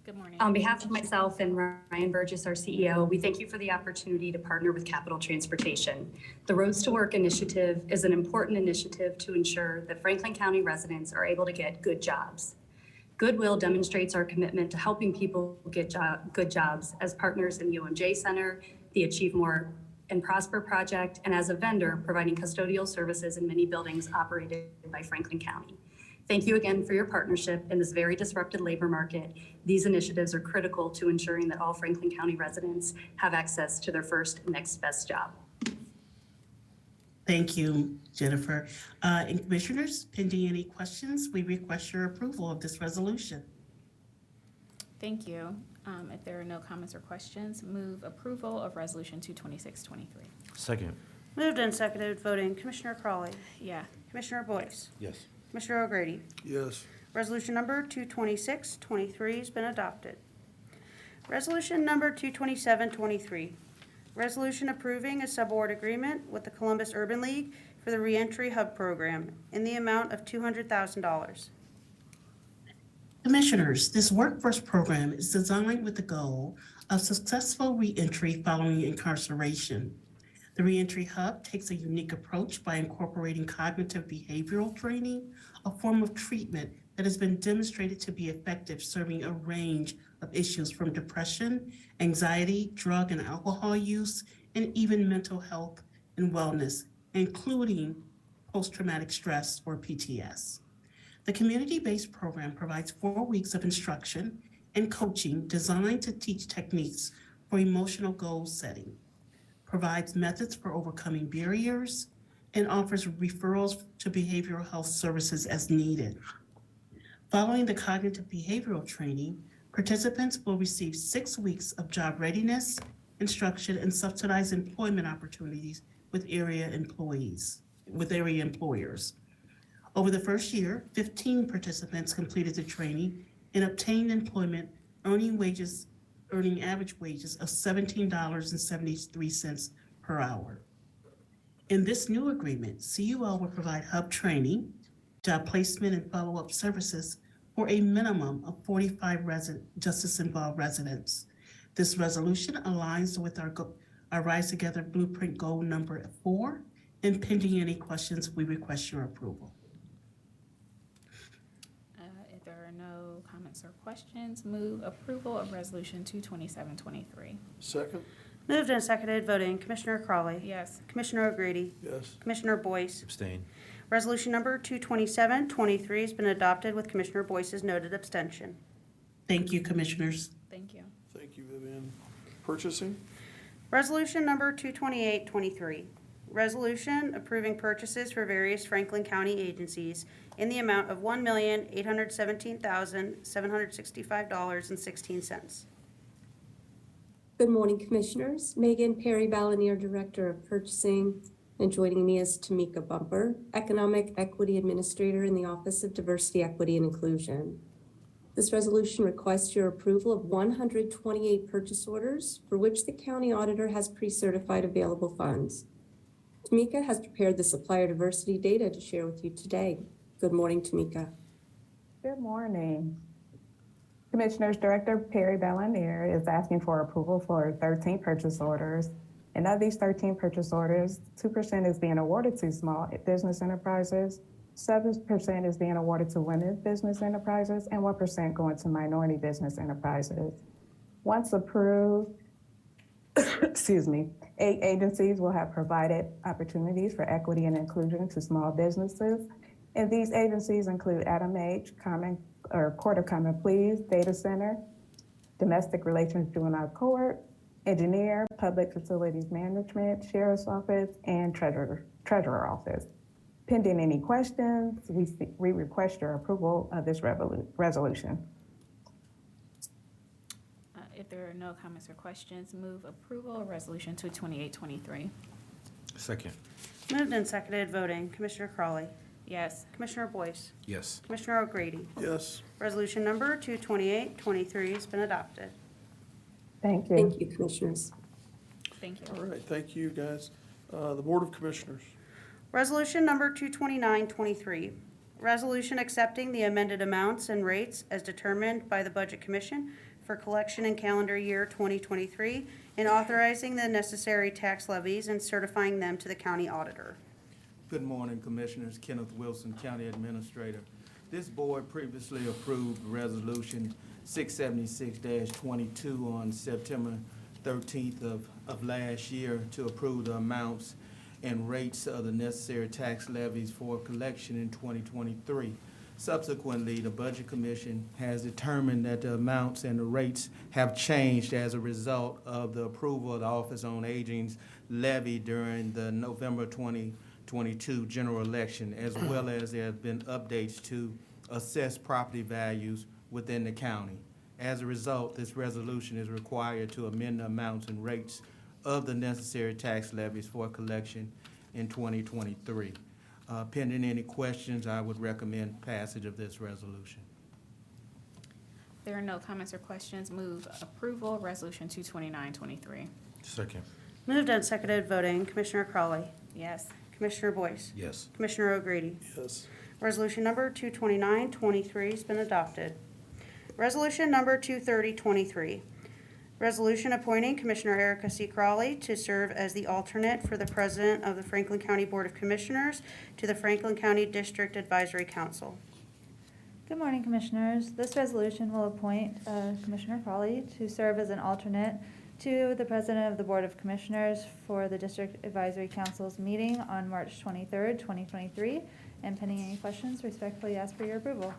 Good morning. On behalf of myself and Ryan Burgess, our CEO, we thank you for the opportunity to partner with Capital Transportation. The Roads to Work initiative is an important initiative to ensure that Franklin County residents are able to get good jobs. Goodwill demonstrates our commitment to helping people get good jobs as partners in the UMJ Center, the Achieve More and Prosper project, and as a vendor providing custodial services in many buildings operated by Franklin County. Thank you again for your partnership in this very disrupted labor market. These initiatives are critical to ensuring that all Franklin County residents have access to their first next best job. Thank you, Jennifer. And Commissioners, pending any questions, we request your approval of this resolution. Thank you. If there are no comments or questions, move approval of Resolution 226-23. Second. Moved and seconded, voting Commissioner Crawley, Yeah. Commissioner Boyce, Yes. Commissioner O'Grady. Yes. Resolution number 226-23 has been adopted. Resolution number 227-23, resolution approving a subaward agreement with the Columbus Urban League for the Reentry Hub Program in the amount of $200,000. Commissioners, this workforce program is designed with the goal of successful reentry following incarceration. The Reentry Hub takes a unique approach by incorporating cognitive behavioral training, a form of treatment that has been demonstrated to be effective, serving a range of issues from depression, anxiety, drug and alcohol use, and even mental health and wellness, including post-traumatic stress or PTS. The community-based program provides 4 weeks of instruction and coaching designed to teach techniques for emotional goal setting, provides methods for overcoming barriers, and offers referrals to behavioral health services as needed. Following the cognitive behavioral training, participants will receive 6 weeks of job readiness, instruction, and subsidized employment opportunities with area employers. Over the first year, 15 participants completed the training and obtained employment, earning average wages of $17.73 per hour. In this new agreement, CUL will provide hub training, job placement, and follow-up services for a minimum of 45 justice-involved residents. This resolution aligns with our Rise Together Blueprint goal number 4, and pending any questions, we request your approval. If there are no comments or questions, move approval of Resolution 227-23. Second? Moved and seconded, voting Commissioner Crawley, Yes. Commissioner O'Grady, Yes. Commissioner Boyce. Abstain. Resolution number 227-23 has been adopted with Commissioner Boyce's noted abstention. Thank you, Commissioners. Thank you. Thank you, Vivian. Purchasing? Resolution number 228-23, resolution approving purchases for various Franklin County agencies in the amount of $1,817,765.16. Good morning, Commissioners. Megan Perry Balanier, Director of Purchasing, and joining me is Tamika Bumper, Economic Equity Administrator in the Office of Diversity, Equity, and Inclusion. This resolution requests your approval of 128 purchase orders for which the county auditor has pre-certified available funds. Tamika has prepared the supplier diversity data to share with you today. Good morning, Tamika. Good morning. Commissioners, Director Perry Bellanier is asking for approval for 13 purchase orders. And of these 13 purchase orders, 2% is being awarded to small business enterprises, 7% is being awarded to women business enterprises, and 1% going to minority business enterprises. Once approved, excuse me, 8 agencies will have provided opportunities for equity and inclusion to small businesses. And these agencies include Adam H., Court of Common Pleas, Data Center, Domestic Relations Juvenile Court, Engineer, Public Facilities Management, Sheriff's Office, and Treasurer Office. Pending any questions, we request your approval of this resolution. If there are no comments or questions, move approval of Resolution 22823. Second. Moved and seconded voting. Commissioner Crawley. Yes. Commissioner Boyce. Yes. Commissioner O'Grady. Yes. Resolution number 22823 has been adopted. Thank you. Thank you, Commissioners. Thank you. All right, thank you, guys. The Board of Commissioners. Resolution number 22923, resolution accepting the amended amounts and rates as determined by the Budget Commission for collection in calendar year 2023 and authorizing the necessary tax levies and certifying them to the county auditor. Good morning, Commissioners. Kenneth Wilson, County Administrator. This board previously approved Resolution 676-22 on September 13th of last year to approve the amounts and rates of the necessary tax levies for collection in 2023. Subsequently, the Budget Commission has determined that the amounts and the rates have changed as a result of the approval of the Office on Aging's levy during the November 2022 general election, as well as there have been updates to assess property values within the county. As a result, this resolution is required to amend the amounts and rates of the necessary tax levies for collection in 2023. Pending any questions, I would recommend passage of this resolution. There are no comments or questions, move approval of Resolution 22923. Second. Moved and seconded voting. Commissioner Crawley. Yes. Commissioner Boyce. Yes. Commissioner O'Grady. Yes. Resolution number 22923 has been adopted. Resolution number 23023. Resolution appointing Commissioner Erica C. Crawley to serve as the alternate for the President of the Franklin County Board of Commissioners to the Franklin County District Advisory Council. Good morning, Commissioners. This resolution will appoint Commissioner Crawley to serve as an alternate to the President of the Board of Commissioners for the District Advisory Council's meeting on March 23rd, 2023. And pending any questions, respectfully ask for your approval.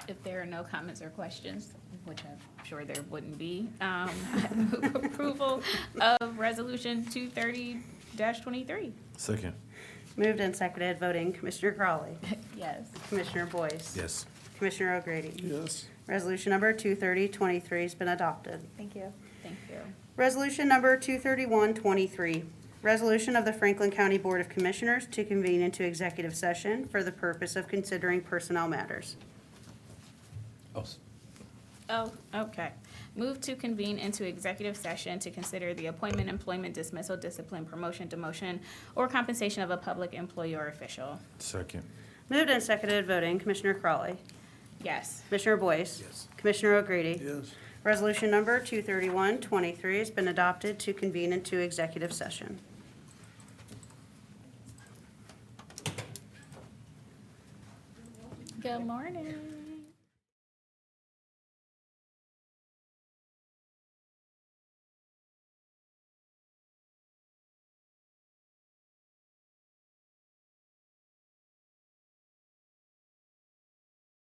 If there are no comments or questions, which I'm sure there wouldn't be, move approval of Resolution 230-23. Second. Moved and seconded voting. Commissioner Crawley. Yes. Commissioner Boyce. Yes. Commissioner O'Grady. Yes. Resolution number 23023 has been adopted. Thank you. Thank you. Resolution number 23123, resolution of the Franklin County Board of Commissioners to convene into executive session for the purpose of considering personnel matters. Oh, okay. Move to convene into executive session to consider the appointment, employment, dismissal, discipline, promotion, demotion, or compensation of a public employee or official. Second. Moved and seconded voting. Commissioner Crawley. Yes. Commissioner Boyce. Yes. Commissioner O'Grady. Yes. Resolution number 23123 has been adopted to convene into executive session. Good morning.